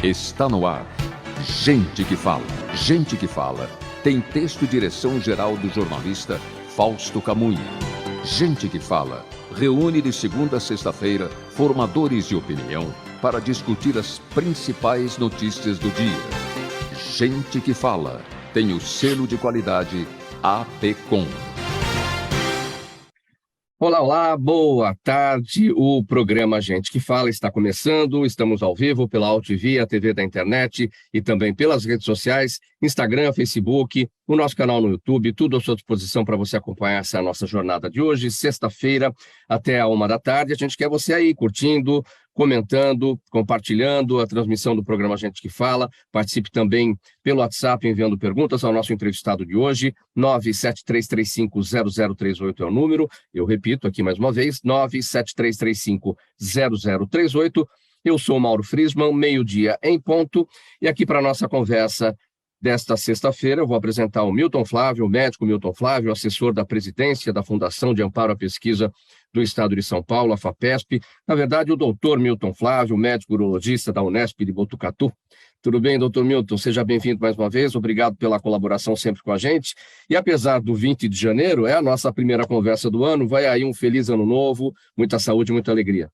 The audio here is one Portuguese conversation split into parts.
Está no ar. Gente que fala. Gente que fala. Tem texto e direção geral do jornalista Fausto Camunha. Gente que fala. Reúne de segunda a sexta-feira formadores de opinião para discutir as principais notícias do dia. Gente que fala. Tem o selo de qualidade APCOM. Olá, olá, boa tarde. O programa Gente que Fala está começando. Estamos ao vivo pela AltV, a TV da internet e também pelas redes sociais, Instagram, Facebook, o nosso canal no YouTube, tudo à sua disposição para você acompanhar essa nossa jornada de hoje, sexta-feira, até a 13h. A gente quer você aí curtindo, comentando, compartilhando a transmissão do programa Gente que Fala. Participe também pelo WhatsApp enviando perguntas ao nosso entrevistado de hoje. 973350038 é o número. Eu repito aqui mais uma vez, 973350038. Eu sou o Mauro Friesman, meio-dia em ponto. E aqui para a nossa conversa desta sexta-feira, eu vou apresentar o Milton Flávio, o médico Milton Flávio, assessor da presidência da Fundação de Amparo à Pesquisa do Estado de São Paulo, a FAPESP. Na verdade, o doutor Milton Flávio, médico urologista da Unesp de Botucatu. Tudo bem, doutor Milton? Seja bem-vindo mais uma vez. Obrigado pela colaboração sempre com a gente. E apesar do 20 de janeiro, é a nossa primeira conversa do ano. Vai aí um feliz ano novo, muita saúde, muita alegria.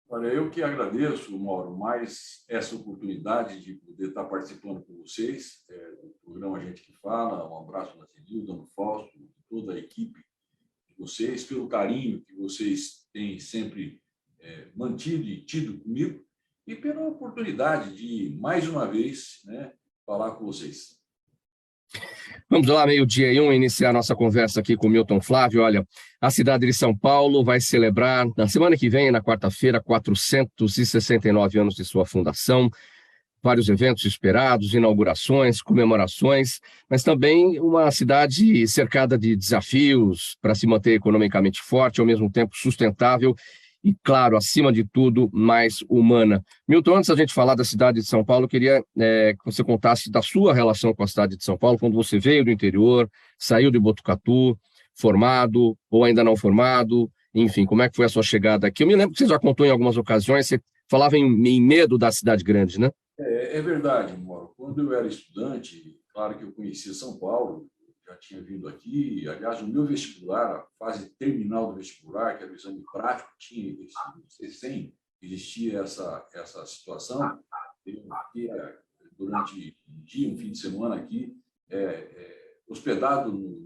Olha, eu que agradeço, Mauro, mais essa oportunidade de poder estar participando com vocês do programa Gente que Fala. Um abraço na Zenilda, no Fausto, toda a equipe de vocês, pelo carinho que vocês têm sempre mantido e tido comigo e pela oportunidade de, mais uma vez, falar com vocês. Vamos lá, meio-dia e 1, iniciar nossa conversa aqui com o Milton Flávio. Olha, a cidade de São Paulo vai celebrar, na semana que vem, na quarta-feira, 469 anos de sua fundação. Vários eventos esperados, inaugurações, comemorações, mas também uma cidade cercada de desafios para se manter economicamente forte, ao mesmo tempo sustentável e, claro, acima de tudo, mais humana. Milton, antes da gente falar da cidade de São Paulo, eu queria que você contasse da sua relação com a cidade de São Paulo, quando você veio do interior, saiu de Botucatu, formado ou ainda não formado, enfim, como é que foi a sua chegada aqui? Eu me lembro que você já contou em algumas ocasiões, você falava em medo da cidade grande, né? É verdade, Mauro. Quando eu era estudante, claro que eu conhecia São Paulo, já tinha vindo aqui. Aliás, o meu vestibular, a fase terminal do vestibular, que era o exame prático, tinha recém existia essa situação. Eu fiquei durante um fim de semana aqui, hospedado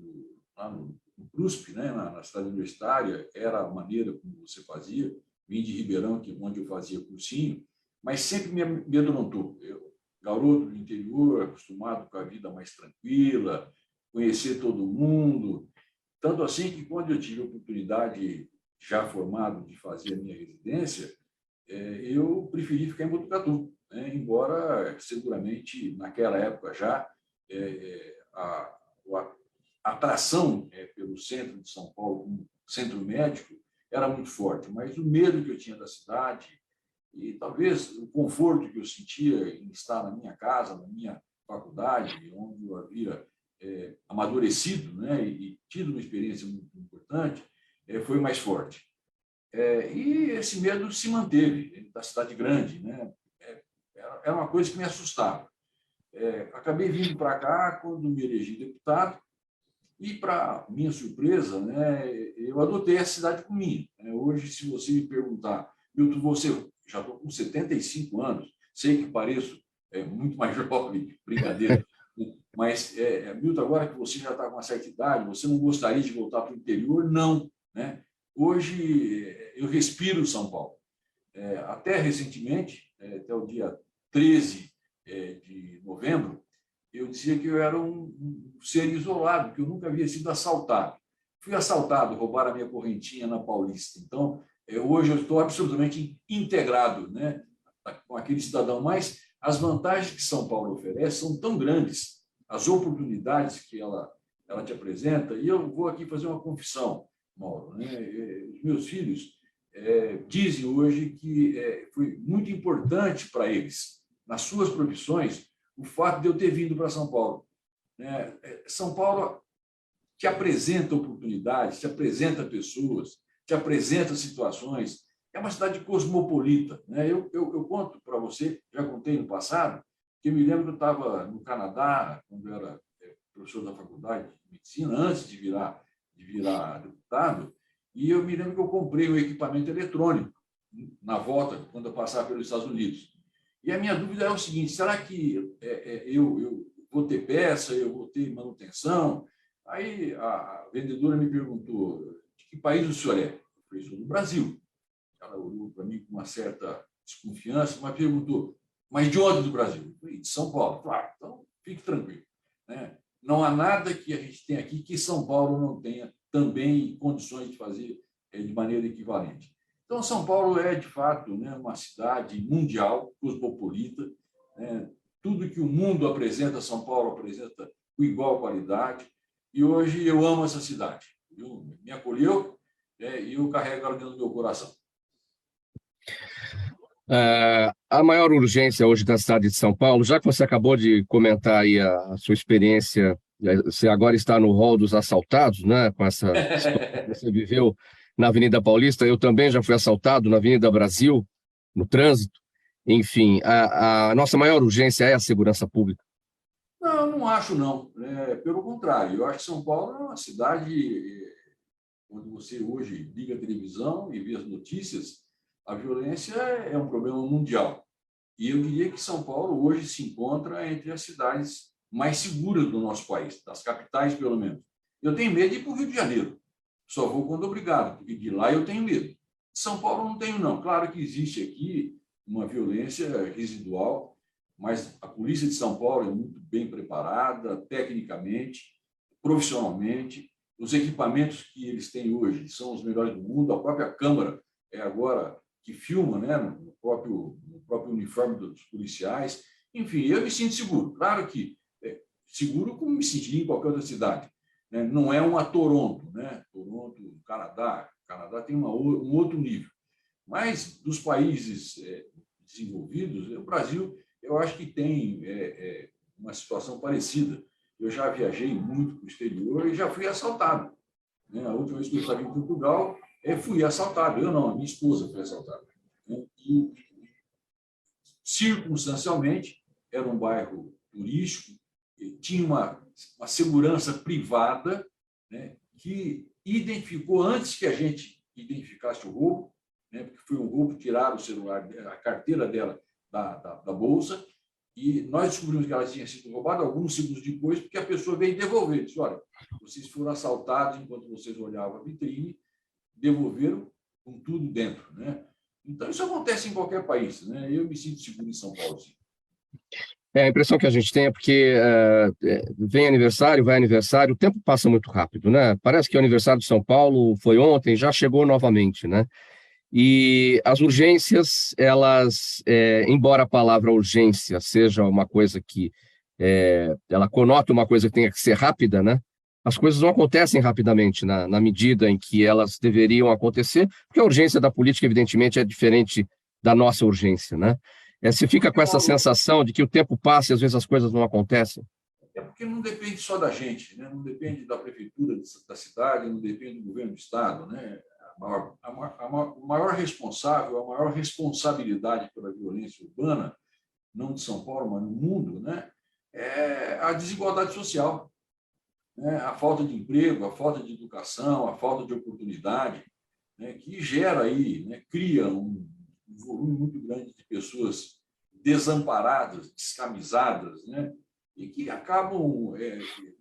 lá no CRUSP, na cidade universitária. Era a maneira como você fazia. Vim de Ribeirão, onde eu fazia cursinho, mas sempre me amedrontou. Eu, garoto do interior, acostumado com a vida mais tranquila, conhecer todo mundo. Tanto assim que, quando eu tive a oportunidade, já formado, de fazer a minha residência, eu preferi ficar em Botucatu, embora, seguramente, naquela época já, a atração pelo centro de São Paulo, como centro médico, era muito forte, mas o medo que eu tinha da cidade e talvez o conforto que eu sentia em estar na minha casa, na minha faculdade, onde eu havia amadurecido, e tido uma experiência muito importante, foi mais forte. E esse medo se manteve da cidade grande, era uma coisa que me assustava. Acabei vindo para cá quando me elegi deputado e, para minha surpresa, eu adotei a cidade como minha. Hoje, se você me perguntar, Milton, você já estou com 75 anos, sei que pareço muito mais jovem, brincadeira, mas, Milton, agora que você já está com uma certa idade, você não gostaria de voltar para o interior? Não. Hoje, eu respiro São Paulo. Até recentemente, até o dia 13 de novembro, eu dizia que eu era um ser isolado, que eu nunca havia sido assaltado. Fui assaltado, roubaram a minha correntinha na Paulista. Então, hoje eu estou absolutamente integrado com aquele cidadão, mas as vantagens que São Paulo oferece são tão grandes, as oportunidades que ela te apresenta, e eu vou aqui fazer uma confissão, Mauro. Os meus filhos dizem hoje que foi muito importante para eles, nas suas profissões, o fato de eu ter vindo para São Paulo. São Paulo te apresenta oportunidades, te apresenta pessoas, te apresenta situações é uma cidade cosmopolita, né? Eu conto para você, já contei no passado, que eu me lembro que eu estava no Canadá, quando eu era professor da faculdade de medicina, antes de virar deputado, e eu me lembro que eu comprei um equipamento eletrônico na volta, quando eu passava pelos Estados Unidos. E a minha dúvida é o seguinte: será que eu vou ter peça, eu vou ter manutenção? Aí a vendedora me perguntou: de que país o senhor é? Eu falei: sou do Brasil. Ela olhou para mim com uma certa desconfiança, mas perguntou: mas de onde do Brasil? Eu falei: de São Paulo. Claro, então fique tranquilo, né? Não há nada que a gente tenha aqui que São Paulo não tenha também condições de fazer de maneira equivalente. Então, São Paulo é, de fato, né, uma cidade mundial, cosmopolita, né? Tudo que o mundo apresenta, São Paulo apresenta com igual qualidade, e hoje eu amo essa cidade. Me acolheu, e eu carrego ela dentro do meu coração. A maior urgência hoje da cidade de São Paulo, já que você acabou de comentar aí a sua experiência, você agora está no rol dos assaltados, né, com essa história que você viveu na Avenida Paulista. Eu também já fui assaltado na Avenida Brasil, no trânsito. Enfim, a nossa maior urgência é a segurança pública. Não acho, não. Pelo contrário, eu acho que São Paulo é uma cidade, quando você hoje liga a televisão e vê as notícias, a violência é um problema mundial. E eu diria que São Paulo hoje se encontra entre as cidades mais seguras do nosso país, das capitais, pelo menos. Eu tenho medo de ir para o Rio de Janeiro. Só vou quando obrigado, porque de lá eu tenho medo. De São Paulo não tenho, não. Claro que existe aqui uma violência residual, mas a polícia de São Paulo é muito bem preparada, tecnicamente, profissionalmente. Os equipamentos que eles têm hoje são os melhores do mundo. A própria Câmara é agora que filma, né, no próprio uniforme dos policiais. Enfim, eu me sinto seguro. Claro que seguro como me sentiria em qualquer outra cidade, né? Não é uma Toronto, né? Toronto, Canadá. Canadá tem um outro nível. Mas dos países desenvolvidos, o Brasil, eu acho que tem uma situação parecida. Eu já viajei muito para o exterior e já fui assaltado, né? A última vez que eu estava em Portugal, fui assaltado. Eu não, a minha esposa foi assaltada, né? E, circunstancialmente, era um bairro turístico, tinha uma segurança privada, né, que identificou antes que a gente identificasse o roubo, né, porque foi um roubo, tiraram o celular, a carteira dela da bolsa, e nós descobrimos que ela tinha sido roubada alguns segundos depois, porque a pessoa veio devolver. Disse: olha, vocês foram assaltados enquanto vocês olhavam a vitrine, devolveram com tudo dentro, né? Então, isso acontece em qualquer país, né? Eu me sinto seguro em São Paulo, sim. A impressão que a gente tem é porque vem aniversário, vai aniversário, o tempo passa muito rápido, né? Parece que o aniversário de São Paulo foi ontem, já chegou novamente, né? E as urgências, elas, embora a palavra urgência seja uma coisa que ela conota uma coisa que tenha que ser rápida, né? As coisas não acontecem rapidamente na medida em que elas deveriam acontecer, porque a urgência da política, evidentemente, é diferente da nossa urgência, né? Você fica com essa sensação de que o tempo passa e às vezes as coisas não acontecem? É porque não depende só da gente, né? Não depende da prefeitura da cidade, não depende do governo do estado, né? O maior responsável, a maior responsabilidade pela violência urbana, não de São Paulo, mas no mundo, né, é a desigualdade social, né? A falta de emprego, a falta de educação, a falta de oportunidade, né, que gera aí, né, cria um volume muito grande de pessoas desamparadas, descamisadas, né, e que acabam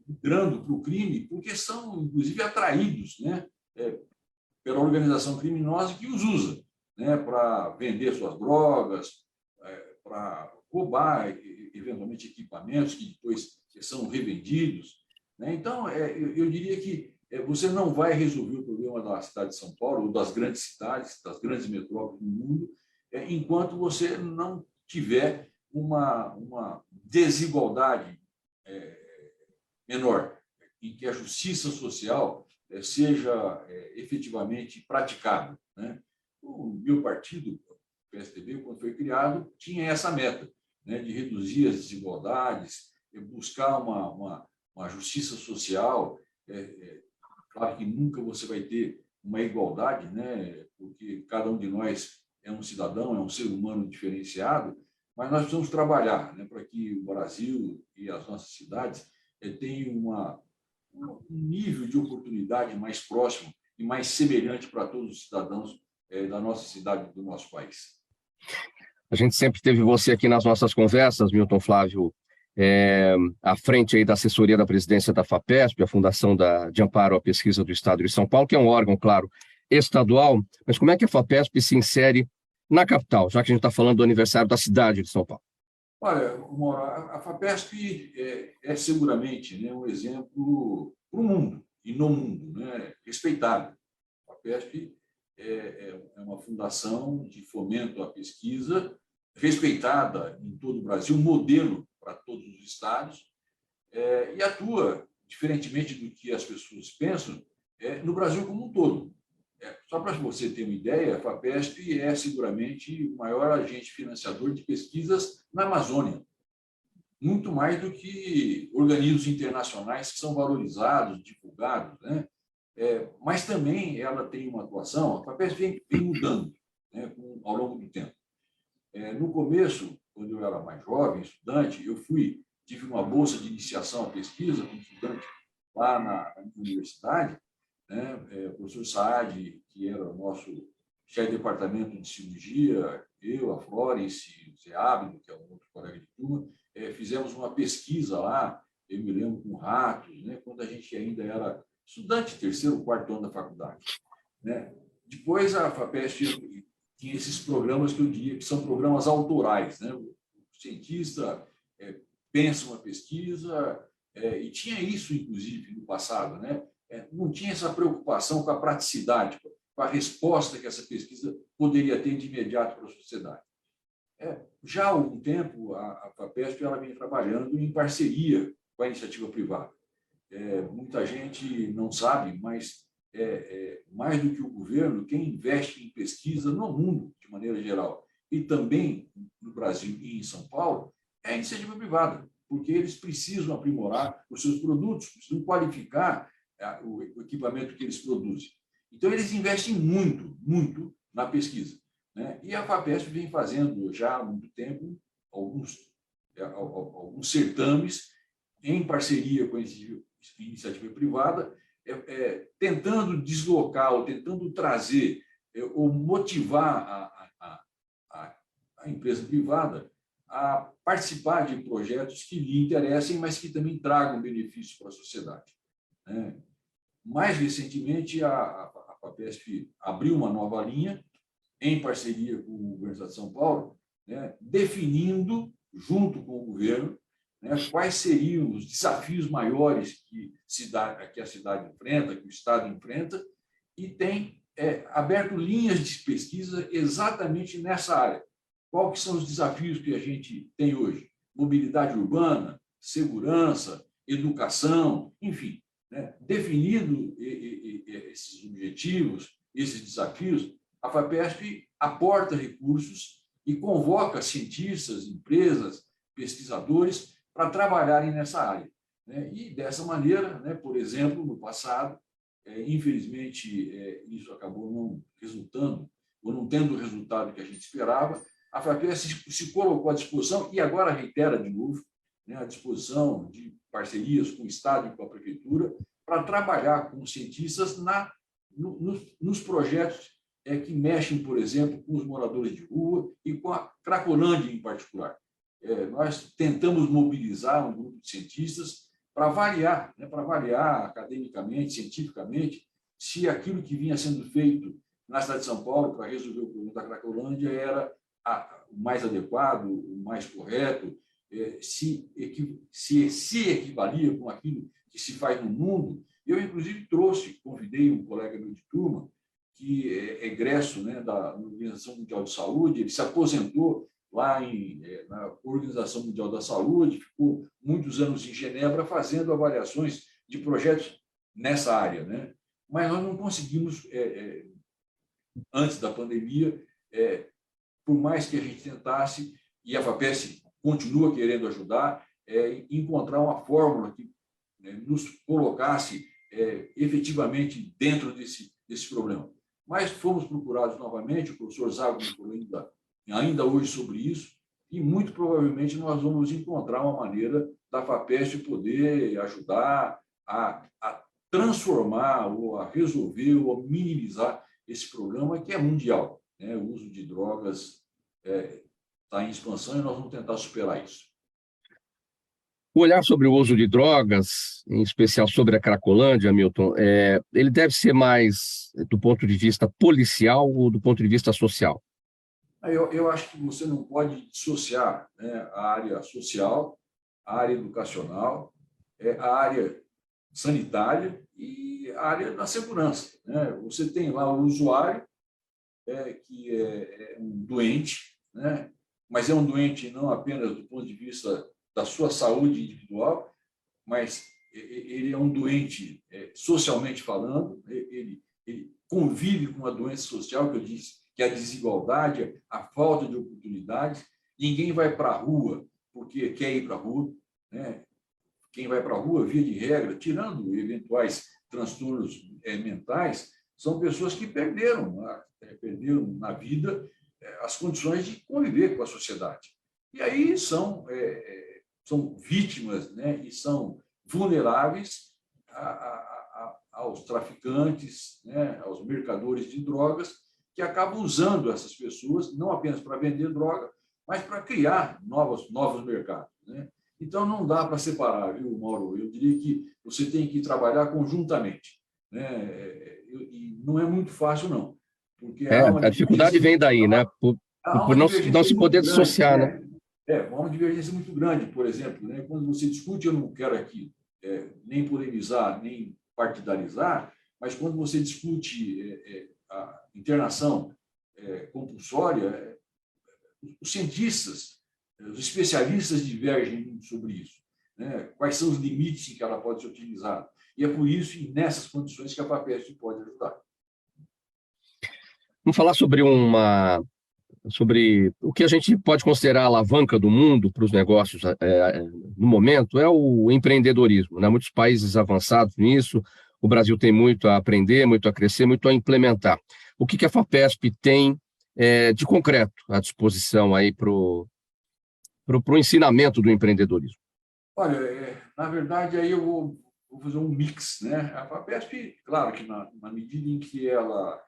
migrando para o crime porque são, inclusive, atraídos, né, pela organização criminosa que os usa, né, para vender suas drogas, para roubar, eventualmente, equipamentos que depois são revendidos, né? Então, eu diria que você não vai resolver o problema da cidade de São Paulo, ou das grandes cidades, das grandes metrópoles do mundo, enquanto você não tiver uma desigualdade menor, em que a justiça social seja efetivamente praticada, né? O meu partido, o PSDB, quando foi criado, tinha essa meta, né, de reduzir as desigualdades, buscar uma justiça social. Claro que nunca você vai ter uma igualdade, né? Porque cada um de nós é um cidadão, é um ser humano diferenciado, mas nós precisamos trabalhar, né, para que o Brasil e as nossas cidades tenham um nível de oportunidade mais próximo e mais semelhante para todos os cidadãos da nossa cidade e do nosso país. A gente sempre teve você aqui nas nossas conversas, Milton Flávio, à frente aí da assessoria da presidência da FAPESP, a Fundação de Amparo à Pesquisa do Estado de São Paulo, que é um órgão, claro, estadual, mas como é que a FAPESP se insere na capital, já que a gente está falando do aniversário da cidade de São Paulo? Olha, Mauro, a FAPESP seguramente, né, um exemplo para o mundo e no mundo, né, respeitado. A FAPESP é uma fundação de fomento à pesquisa respeitada em todo o Brasil, modelo para todos os estados, e atua, diferentemente do que as pessoas pensam, no Brasil como um todo. Só para você ter uma ideia, a FAPESP é seguramente o maior agente financiador de pesquisas na Amazônia, muito mais do que organismos internacionais que são valorizados, divulgados, né? Mas também ela tem uma atuação, a FAPESP vem mudando, né, ao longo do tempo. No começo, quando eu era mais jovem, estudante, tive uma bolsa de iniciação à pesquisa como estudante lá na universidade, né? O professor Saad, que era o nosso chefe de departamento de cirurgia, eu, a Florence, o Zé Ábido, que é um outro colega de turma, fizemos uma pesquisa lá, eu me lembro, com ratos, né? Quando a gente ainda era estudante, terceiro, quarto ano da faculdade, né? Depois, a FAPESP tinha esses programas que eu diria que são programas autorais, né? O cientista pensa uma pesquisa, e tinha isso, inclusive, no passado, né? Não tinha essa preocupação com a praticidade, com a resposta que essa pesquisa poderia ter de imediato para a sociedade. Já há algum tempo, a FAPESP ela vem trabalhando em parceria com a iniciativa privada. Muita gente não sabe, mas mais do que o governo, quem investe em pesquisa no mundo, de maneira geral, e também no Brasil e em São Paulo, é a iniciativa privada, porque eles precisam aprimorar os seus produtos, precisam qualificar o equipamento que eles produzem. Então, eles investem muito, muito na pesquisa, né? E a FAPESP vem fazendo já há muito tempo alguns certames em parceria com a iniciativa privada, tentando deslocar ou tentando trazer ou motivar a empresa privada a participar de projetos que lhe interessem, mas que também tragam benefícios para a sociedade, né? Mais recentemente, a FAPESP abriu uma nova linha, em parceria com o governo do Estado de São Paulo, né, definindo, junto com o governo, né, quais seriam os desafios maiores que a cidade enfrenta, que o Estado enfrenta, e tem aberto linhas de pesquisa exatamente nessa área. Quais são os desafios que a gente tem hoje? Mobilidade urbana, segurança, educação, enfim. Né? Definido esses objetivos, esses desafios, a FAPESP aporta recursos e convoca cientistas, empresas, pesquisadores para trabalharem nessa área, né? E, dessa maneira, né, por exemplo, no passado, infelizmente, isso acabou não resultando, ou não tendo o resultado que a gente esperava, a FAPESP se colocou à disposição, e agora reitera de novo, né, à disposição de parcerias com o Estado e com a Prefeitura, para trabalhar com cientistas nos projetos que mexem, por exemplo, com os moradores de rua e com a Cracolândia em particular. Nós tentamos mobilizar um grupo de cientistas para avaliar, né, academicamente, cientificamente, se aquilo que vinha sendo feito na cidade de São Paulo para resolver o problema da Cracolândia era o mais adequado, o mais correto, se equivalia com aquilo que se faz no mundo. Eu, inclusive, convidei um colega meu de turma, que é egresso, né, da Organização Mundial de Saúde, ele se aposentou lá na Organização Mundial da Saúde, ficou muitos anos em Genebra fazendo avaliações de projetos nessa área, né? Mas nós não conseguimos, antes da pandemia, por mais que a gente tentasse, e a FAPESP continua querendo ajudar, encontrar uma fórmula que nos colocasse efetivamente dentro desse problema. Mas fomos procurados novamente, o professor Zago me falou ainda hoje sobre isso, e muito provavelmente nós vamos encontrar uma maneira da FAPESP poder ajudar a transformar, ou a resolver, ou a minimizar esse problema que é mundial, né? O uso de drogas está em expansão e nós vamos tentar superar isso. O olhar sobre o uso de drogas, em especial sobre a Cracolândia, Milton, ele deve ser mais do ponto de vista policial ou do ponto de vista social? Eu acho que você não pode dissociar, né, a área social, a área educacional, a área sanitária e a área da segurança, né? Você tem lá o usuário, que é um doente, né? Mas é um doente não apenas do ponto de vista da sua saúde individual, mas ele é um doente socialmente falando, ele convive com a doença social, que eu disse, que é a desigualdade, a falta de oportunidades. Ninguém vai para a rua porque quer ir para a rua, né? Quem vai para a rua, via de regra, tirando eventuais transtornos mentais, são pessoas que perderam na vida as condições de conviver com a sociedade. E aí são vítimas, né? E são vulneráveis aos traficantes, né? Aos mercadores de drogas, que acabam usando essas pessoas não apenas para vender droga, mas para criar novos mercados, né? Então, não dá para separar, viu, Mauro? Eu diria que você tem que trabalhar conjuntamente, né? E não é muito fácil, não, porque há uma A dificuldade vem daí, né? Por não se poder dissociar, né? Há uma divergência muito grande, por exemplo, né? Quando você discute, eu não quero aqui nem polemizar, nem partidarizar, mas quando você discute a internação compulsória, os cientistas, os especialistas divergem muito sobre isso, né? Quais são os limites em que ela pode ser utilizada. E é por isso, e nessas condições, que a FAPESP pode ajudar. Vamos falar sobre o que a gente pode considerar a alavanca do mundo para os negócios no momento, é o empreendedorismo, né? Muitos países avançados nisso, o Brasil tem muito a aprender, muito a crescer, muito a implementar. O que a FAPESP tem de concreto à disposição aí para o ensinamento do empreendedorismo? Olha, na verdade, aí eu vou fazer um mix, né? A FAPESP, claro que na medida em que ela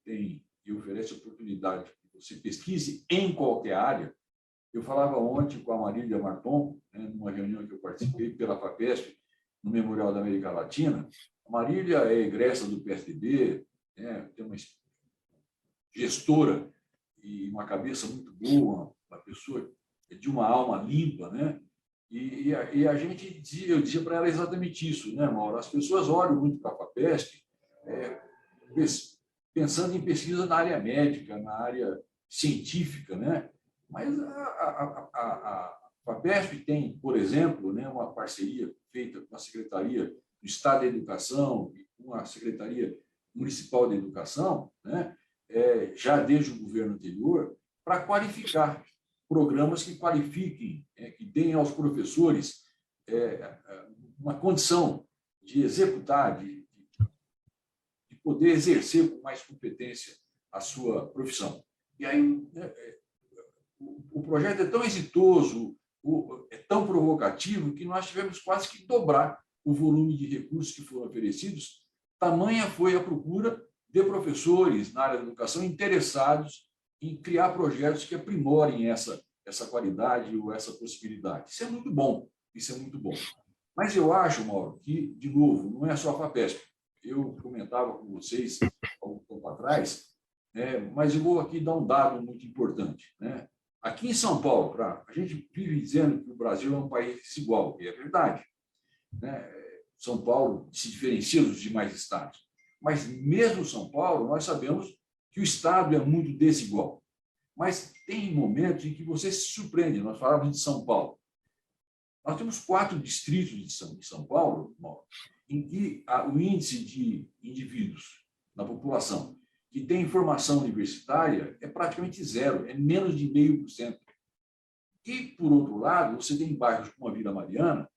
tem e oferece oportunidade que você pesquise em qualquer área. Eu falava ontem com a Marília Marton, né, numa reunião que eu participei pela FAPESP, no Memorial da América Latina. A Marília é egressa do PSDB, né, tem uma gestora e uma cabeça muito boa, uma pessoa de uma alma limpa, né? E eu dizia para ela exatamente isso, né, Mauro? As pessoas olham muito para a FAPESP pensando em pesquisa na área médica, na área científica, né? Mas a FAPESP tem, por exemplo, né, uma parceria feita com a Secretaria do Estado da Educação e com a Secretaria Municipal da Educação, né, já desde o governo anterior, para qualificar programas que qualifiquem, que deem aos professores uma condição de executar, de poder exercer com mais competência a sua profissão. E aí o projeto é tão exitoso, é tão provocativo, que nós tivemos quase que dobrar o volume de recursos que foram oferecidos. Tamanha foi a procura de professores na área da educação interessados em criar projetos que aprimorem essa qualidade ou essa possibilidade. Isso é muito bom, isso é muito bom. Mas eu acho, Mauro, que, de novo, não é só a FAPESP. Eu comentava com vocês há um tempo atrás, mas eu vou aqui dar um dado muito importante, né? Aqui em São Paulo, a gente vive dizendo que o Brasil é um país desigual, e é verdade, né? São Paulo se diferencia dos demais estados. Mas, mesmo São Paulo, nós sabemos que o estado é muito desigual. Mas tem momentos em que você se surpreende. Nós falávamos de São Paulo. Nós temos 4 distritos de São Paulo, em que o índice de indivíduos na população que tem formação universitária é praticamente zero, é menos de 0,5%. E, por outro lado, você tem bairros como a Vila Mariana,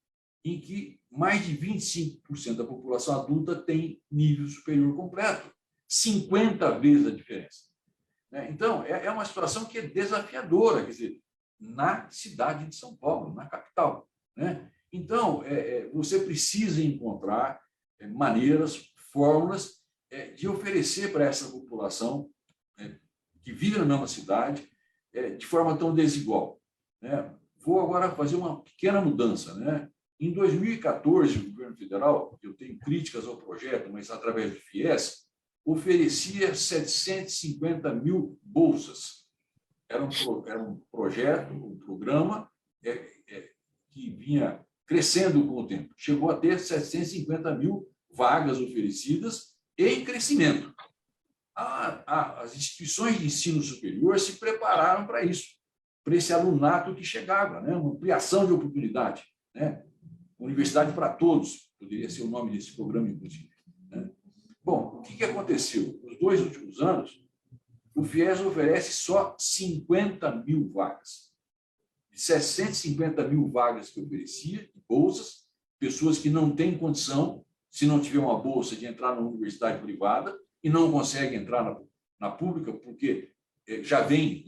em que mais de 25% da população adulta tem nível superior completo. 50 vezes a diferença. Então, é uma situação que é desafiadora, quer dizer, na cidade de São Paulo, na capital. Então, você precisa encontrar maneiras, fórmulas de oferecer para essa população que vive na mesma cidade de forma tão desigual. Vou agora fazer uma pequena mudança. Em 2014, o governo federal, eu tenho críticas ao projeto, mas através do FIES, oferecia 750 mil bolsas. Era um projeto, um programa que vinha crescendo com o tempo. Chegou a ter 750 mil vagas oferecidas em crescimento. As instituições de ensino superior se prepararam para isso, para esse alunato que chegava, uma ampliação de oportunidade. Universidade para Todos, poderia ser o nome desse programa, inclusive. Bom, o que aconteceu? Nos 2 últimos anos, o FIES oferece só 50 mil vagas. De 750 mil vagas que oferecia, de bolsas, pessoas que não têm condição, se não tiver uma bolsa, de entrar na universidade privada e não conseguem entrar na pública porque já vem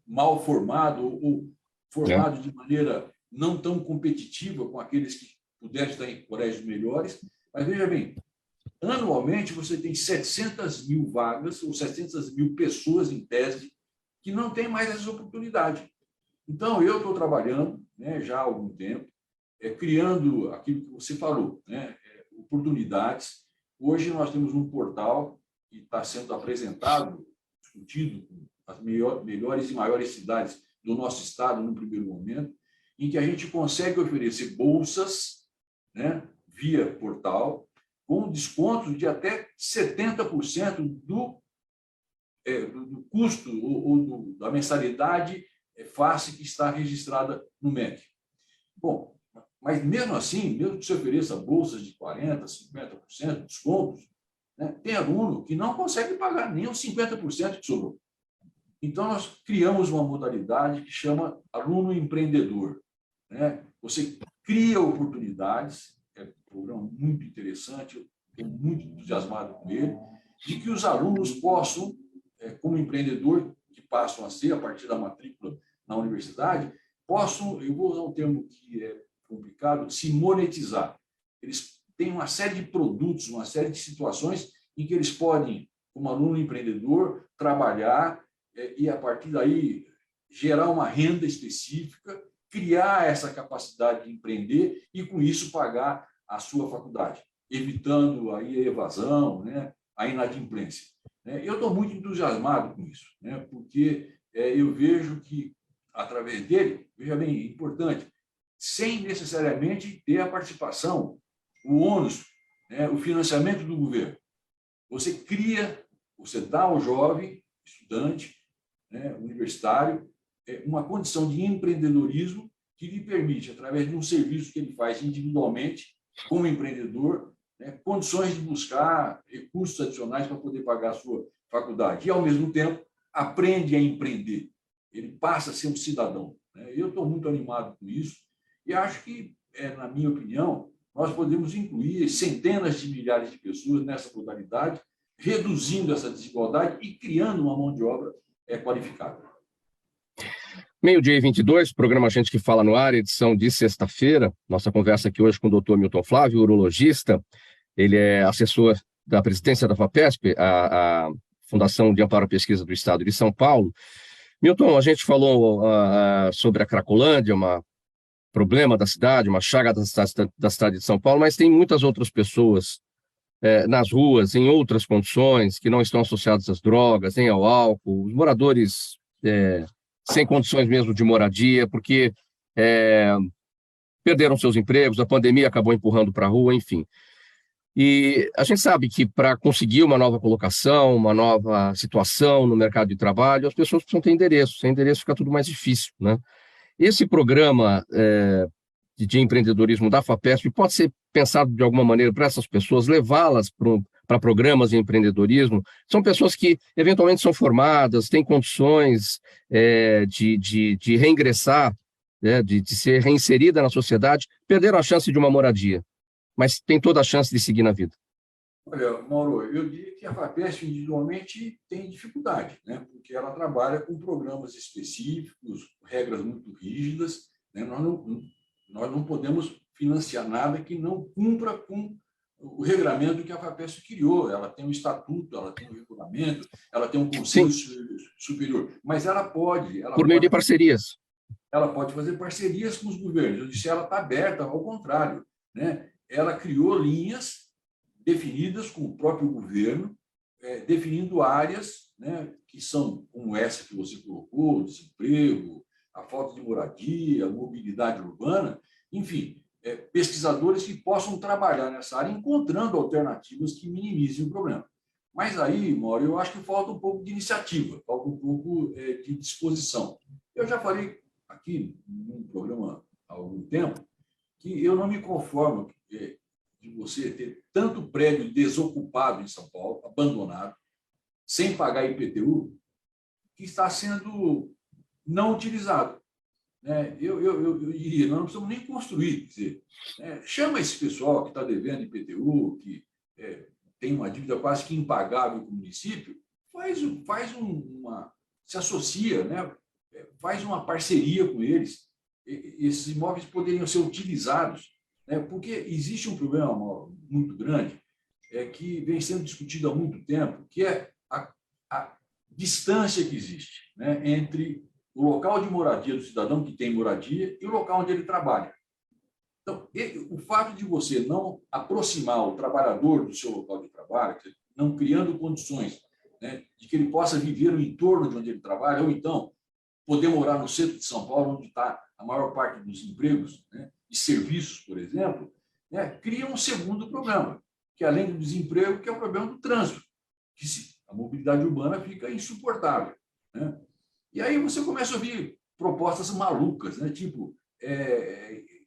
mal formado ou formado de maneira não tão competitiva com aqueles que puderem estar em colégios melhores. Mas, veja bem, anualmente você tem 700 mil vagas ou 700 mil pessoas, em tese, que não têm mais essa oportunidade. Então, eu estou trabalhando já há algum tempo, criando aquilo que você falou, oportunidades. Hoje nós temos um portal que está sendo apresentado, discutido com as melhores e maiores cidades do nosso estado no primeiro momento, em que a gente consegue oferecer bolsas via portal, com descontos de até 70% do custo ou da mensalidade face que está registrada no MEC. Bom, mas mesmo assim, mesmo que se ofereça bolsas de 40%, 50% de descontos, tem aluno que não consegue pagar nem os 50% que sobrou. Então, nós criamos uma modalidade que chama aluno empreendedor. Você cria oportunidades, é um programa muito interessante, eu estou muito entusiasmado com ele, de que os alunos possam, como empreendedor, que passam a ser a partir da matrícula na universidade, possam, eu vou usar um termo que é complicado, se monetizar. Eles têm uma série de produtos, uma série de situações em que eles podem, como aluno empreendedor, trabalhar e, a partir daí, gerar uma renda específica, criar essa capacidade de empreender e, com isso, pagar a sua faculdade, evitando aí a evasão, a inadimplência. Eu estou muito entusiasmado com isso, porque eu vejo que, através dele, veja bem, é importante, sem necessariamente ter a participação, o ônus, o financiamento do governo. Você cria, você dá ao jovem, estudante, universitário, uma condição de empreendedorismo que lhe permite, através de um serviço que ele faz individualmente, como empreendedor, condições de buscar recursos adicionais para poder pagar a sua faculdade. E, ao mesmo tempo, aprende a empreender. Ele passa a ser um cidadão. Eu estou muito animado com isso e acho que, na minha opinião, nós podemos incluir centenas de milhares de pessoas nessa modalidade, reduzindo essa desigualdade e criando uma mão de obra qualificada. 12h22, programa Gente que Fala no Ar, edição de sexta-feira. Nossa conversa aqui hoje com o Dr. Milton Flávio, urologista. Ele é assessor da presidência da FAPESP, a Fundação de Amparo à Pesquisa do Estado de São Paulo. Milton, a gente falou sobre a Cracolândia, um problema da cidade, uma chaga da cidade de São Paulo, mas tem muitas outras pessoas nas ruas, em outras condições, que não estão associadas às drogas, nem ao álcool, os moradores sem condições mesmo de moradia, porque perderam seus empregos, a pandemia acabou empurrando para a rua, enfim. E a gente sabe que para conseguir uma nova colocação, uma nova situação no mercado de trabalho, as pessoas precisam ter endereço. Sem endereço fica tudo mais difícil, Esse programa de empreendedorismo da FAPESP pode ser pensado de alguma maneira para essas pessoas, levá-las para programas de empreendedorismo. São pessoas que eventualmente são formadas, têm condições de reingressar, de ser reinserida na sociedade, perderam a chance de uma moradia, mas tem toda a chance de seguir na vida. Olha, Mauro, eu diria que a FAPESP individualmente tem dificuldade, né? Porque ela trabalha com programas específicos, regras muito rígidas, né? Nós não podemos financiar nada que não cumpra com o regramento que a FAPESP criou. Ela tem um estatuto, ela tem um regulamento, ela tem um conselho Sim, superior, mas ela pode, por meio de parcerias. ela pode fazer parcerias com os governos. Eu disse, ela está aberta, ao contrário, né? Ela criou linhas definidas com o próprio governo, definindo áreas, né, que são como essa que você colocou, desemprego, a falta de moradia, a mobilidade urbana, enfim, pesquisadores que possam trabalhar nessa área encontrando alternativas que minimizem o problema. Mas aí, Mauro, eu acho que falta um pouco de iniciativa, falta um pouco de disposição. Eu já falei aqui num programa há algum tempo que eu não me conformo de você ter tanto prédio desocupado em São Paulo, abandonado, sem pagar IPTU, que está sendo não utilizado. Eu diria, nós não precisamos nem construir. Quer dizer, chama esse pessoal que está devendo IPTU, que tem uma dívida quase que impagável com o município, se associa, né? Faz uma parceria com eles. Esses imóveis poderiam ser utilizados, né? Porque existe um problema muito grande que vem sendo discutido há muito tempo, que é a distância que existe, né, entre o local de moradia do cidadão que tem moradia e o local onde ele trabalha. Então, o fato de você não aproximar o trabalhador do seu local de trabalho, não criando condições, né, de que ele possa viver no entorno de onde ele trabalha, ou então poder morar no centro de São Paulo, onde está a maior parte dos empregos, né, e serviços, por exemplo, né, cria um segundo problema, que além do desemprego, que é o problema do trânsito, que a mobilidade urbana fica insuportável, né? E aí você começa a ouvir propostas malucas, né, tipo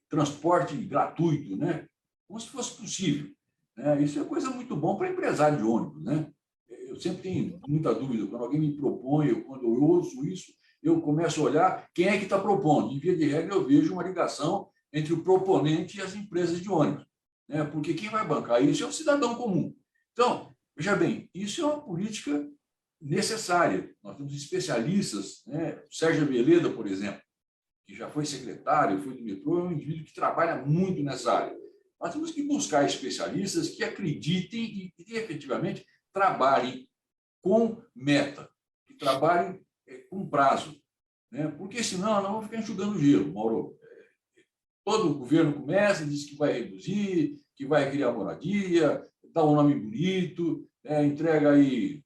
transporte gratuito, né, como se fosse possível, né? Isso é coisa muito bom para empresário de ônibus, né? Eu sempre tenho muita dúvida quando alguém me propõe, ou quando eu ouço isso, eu começo a olhar quem é que está propondo. Em via de regra, eu vejo uma ligação entre o proponente e as empresas de ônibus, né? Porque quem vai bancar isso é o cidadão comum. Então, veja bem, isso é uma política necessária. Nós temos especialistas, né? O Sérgio Veleda, por exemplo, que já foi secretário, foi do metrô, é um indivíduo que trabalha muito nessa área. Nós temos que buscar especialistas que acreditem e que efetivamente trabalhem com meta, que trabalhem com prazo, né? Porque senão nós vamos ficar enxugando gelo, Mauro. Todo o governo começa, diz que vai reduzir, que vai criar moradia, dá um nome bonito, entrega aí,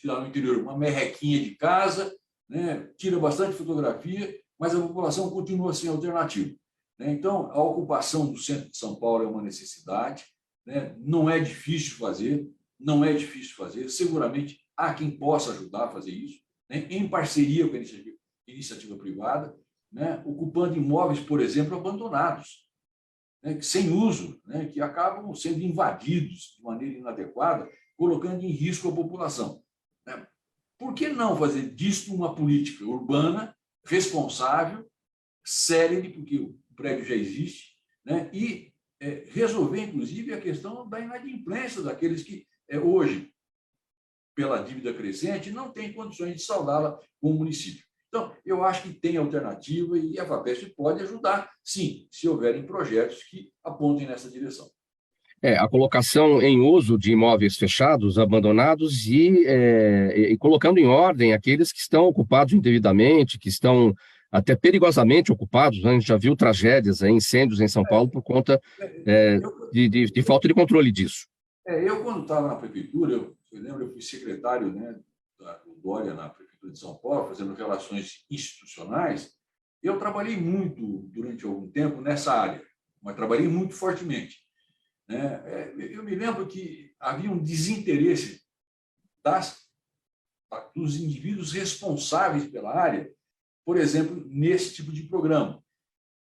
lá no interior, uma merrequinha de casa, né? Tira bastante fotografia, mas a população continua sem alternativa, né? Então, a ocupação do centro de São Paulo é uma necessidade, né? Não é difícil fazer, não é difícil fazer, seguramente há quem possa ajudar a fazer isso, né? Em parceria com a iniciativa privada, né? Ocupando imóveis, por exemplo, abandonados, né? Sem uso, né? Que acabam sendo invadidos de maneira inadequada, colocando em risco a população. Por que não fazer disto uma política urbana responsável, célere, porque o prédio já existe, né? E resolver, inclusive, a questão da inadimplência daqueles que hoje, pela dívida crescente, não têm condições de saldá-la com o município. Então, eu acho que tem alternativa e a FAPESP pode ajudar, sim, se houverem projetos que apontem nessa direção. A colocação em uso de imóveis fechados, abandonados e colocando em ordem aqueles que estão ocupados indevidamente, que estão até perigosamente ocupados, né? A gente já viu tragédias, incêndios em São Paulo por conta de falta de controle disso. Eu, quando estava na prefeitura, eu lembro, eu fui secretário, né, do Dória na prefeitura de São Paulo, fazendo relações institucionais. Eu trabalhei muito, durante algum tempo, nessa área, mas trabalhei muito fortemente, né? Eu me lembro que havia um desinteresse dos indivíduos responsáveis pela área, por exemplo, nesse tipo de programa.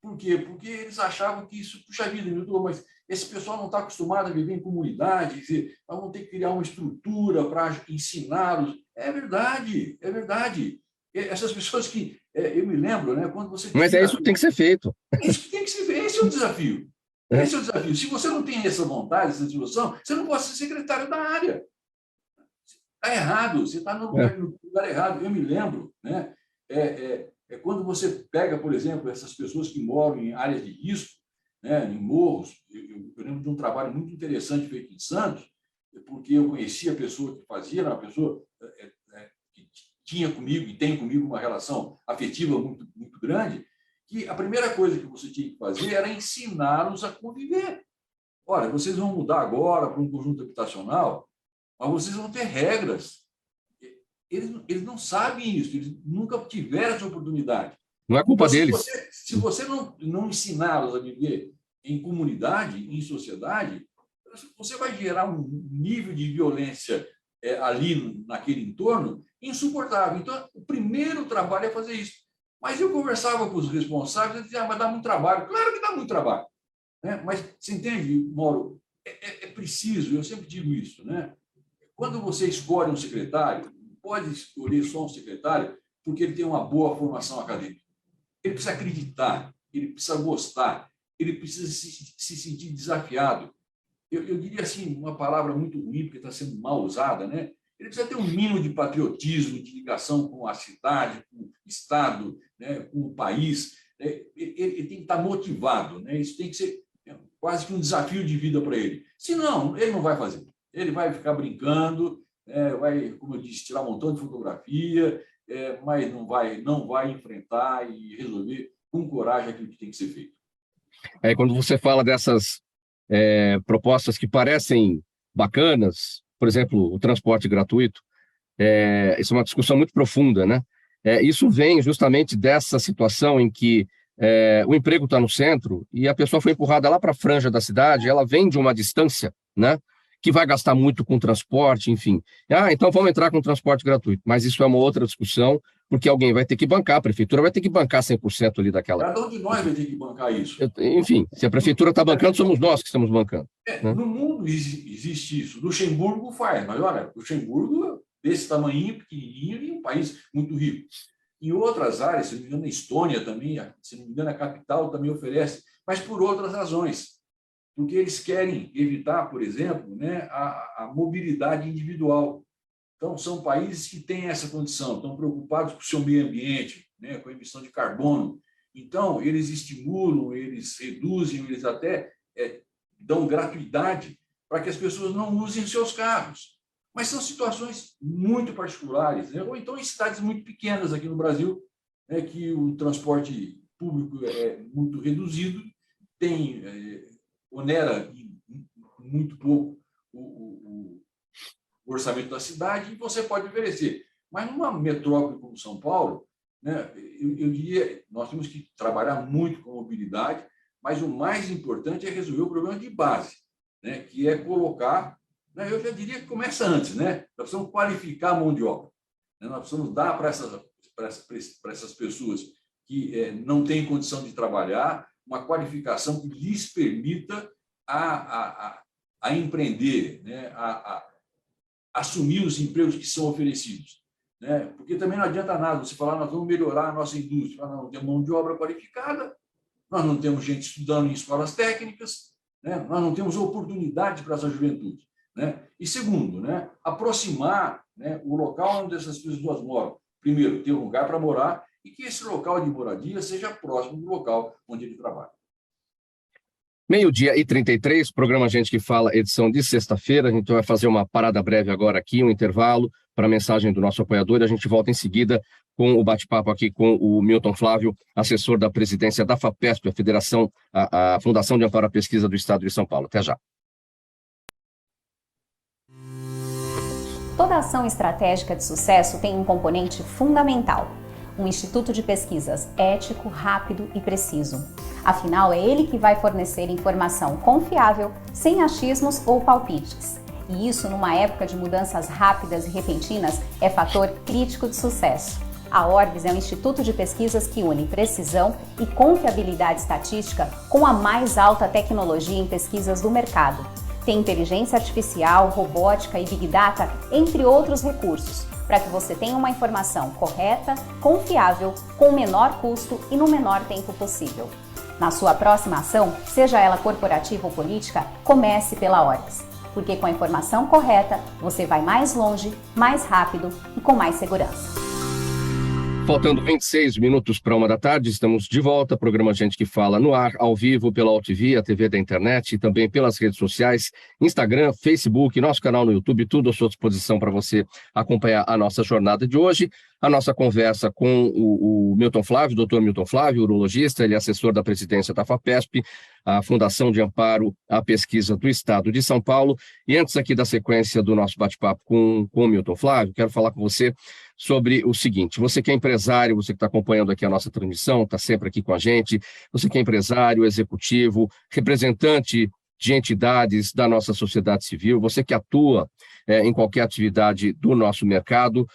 Por quê? Porque eles achavam que isso, puxa vida, mas esse pessoal não está acostumado a viver em comunidade, quer dizer, nós vamos ter que criar uma estrutura para ensiná-los. É verdade, é verdade. Essas pessoas que, eu me lembro, né, quando você... Mas é isso que tem que ser feito. É isso que tem que ser feito, esse é o desafio. Esse é o desafio. Se você não tem essa vontade, essa disposição, você não pode ser secretário da área. Está errado, você está no lugar errado. Eu me lembro, né? Quando você pega, por exemplo, essas pessoas que moram em áreas de risco, né, em morros. Eu lembro de um trabalho muito interessante feito em Santos, porque eu conhecia a pessoa que fazia, era uma pessoa que tinha comigo e tem comigo uma relação afetiva muito, muito grande, que a primeira coisa que você tinha que fazer era ensiná-los a conviver. Olha, vocês vão mudar agora para um conjunto habitacional, mas vocês vão ter regras. Eles não sabem isso, eles nunca tiveram essa oportunidade. Não é culpa deles. Se você não ensiná-los a viver em comunidade, em sociedade, você vai gerar um nível de violência ali naquele entorno insuportável. Então, o primeiro trabalho é fazer isso. Mas eu conversava com os responsáveis e dizia, mas dá muito trabalho. Claro que dá muito trabalho. Né? Mas você entende, Mauro? É preciso, eu sempre digo isso, né? Quando você escolhe um secretário, pode escolher só um secretário porque ele tem uma boa formação acadêmica. Ele precisa acreditar, ele precisa gostar, ele precisa se sentir desafiado. Eu diria assim, uma palavra muito ruim, porque está sendo mal usada, né? Ele precisa ter um mínimo de patriotismo, de ligação com a cidade, com o Estado, né? Com o país. Ele tem que estar motivado, né? Isso tem que ser quase que um desafio de vida para ele. Senão, ele não vai fazer. Ele vai ficar brincando, vai, como eu disse, tirar um montão de fotografia, mas não vai enfrentar e resolver com coragem aquilo que tem que ser feito. Quando você fala dessas propostas que parecem bacanas, por exemplo, o transporte gratuito, isso é uma discussão muito profunda, né? Isso vem justamente dessa situação em que o emprego está no centro e a pessoa foi empurrada lá para a franja da cidade, ela vem de uma distância, né? Que vai gastar muito com transporte, enfim. Então vamos entrar com transporte gratuito. Mas isso é uma outra discussão, porque alguém vai ter que bancar, a prefeitura vai ter que bancar 100% ali daquela... Cada um de nós vai ter que bancar isso. Enfim, se a prefeitura está bancando, somos nós que estamos bancando. Né? No mundo existe isso. Luxemburgo faz, mas olha, Luxemburgo desse tamanhinho, pequenininho, e um país muito rico. Em outras áreas, se não me engano, na Estônia também, se não me engano, a capital também oferece, mas por outras razões. Porque eles querem evitar, por exemplo, né, a mobilidade individual. Então, são países que têm essa condição, estão preocupados com o seu meio ambiente, né, com a emissão de carbono. Então, eles estimulam, eles reduzem, eles até dão gratuidade para que as pessoas não usem seus carros. Mas são situações muito particulares, né? Ou então em cidades muito pequenas aqui no Brasil, né, que o transporte público é muito reduzido, onera muito pouco o orçamento da cidade e você pode oferecer. Mas numa metrópole como São Paulo, né, eu diria, nós temos que trabalhar muito com mobilidade, mas o mais importante é resolver o problema de base, né, que é colocar, né, eu já diria que começa antes, né? Nós precisamos qualificar a mão de obra, né? Nós precisamos dar para essas pessoas que não têm condição de trabalhar uma qualificação que lhes permita a empreender, né? a assumir os empregos que são oferecidos. Né? Porque também não adianta nada você falar, nós vamos melhorar a nossa indústria, nós não temos mão de obra qualificada, nós não temos gente estudando em escolas técnicas, né? Nós não temos oportunidade para essa juventude. Né? E segundo, né? Aproximar, né, o local onde essas pessoas moram. Primeiro, ter um lugar para morar, e que esse local de moradia seja próximo do local onde ele trabalha. 12h33, programa Gente que Fala, edição de sexta-feira. A gente vai fazer uma parada breve agora aqui, um intervalo para a mensagem do nosso apoiador. A gente volta em seguida com o bate-papo aqui com o Milton Flávio, assessor da presidência da FAPESP, a Fundação de Amparo à Pesquisa do Estado de São Paulo. Até já. Toda ação estratégica de sucesso tem um componente fundamental: um instituto de pesquisas ético, rápido e preciso. Afinal, é ele que vai fornecer informação confiável, sem achismos ou palpites. E isso, numa época de mudanças rápidas e repentinas, é fator crítico de sucesso. A Orbis é um instituto de pesquisas que une precisão e confiabilidade estatística com a mais alta tecnologia em pesquisas do mercado. Tem inteligência artificial, robótica e Big Data, entre outros recursos, para que você tenha uma informação correta, confiável, com o menor custo e no menor tempo possível. Na sua próxima ação, seja ela corporativa ou política, comece pela Oryx, porque com a informação correta, você vai mais longe, mais rápido e com mais segurança. Faltando 26 minutos para 1h, estamos de volta. Programa Gente que Fala no ar, ao vivo pela UltV, a TV da internet e também pelas redes sociais, Instagram, Facebook, nosso canal no YouTube, tudo à sua disposição para você acompanhar a nossa jornada de hoje. A nossa conversa com o Milton Flávio, doutor Milton Flávio, urologista, ele é assessor da presidência da FAPESP, a Fundação de Amparo à Pesquisa do Estado de São Paulo. E antes aqui da sequência do nosso bate-papo com o Milton Flávio, quero falar com você sobre o seguinte: você que é empresário, você que está acompanhando aqui a nossa transmissão, está sempre aqui com a gente, você que é empresário, executivo, representante de entidades da nossa sociedade civil, você que atua em qualquer atividade do nosso mercado,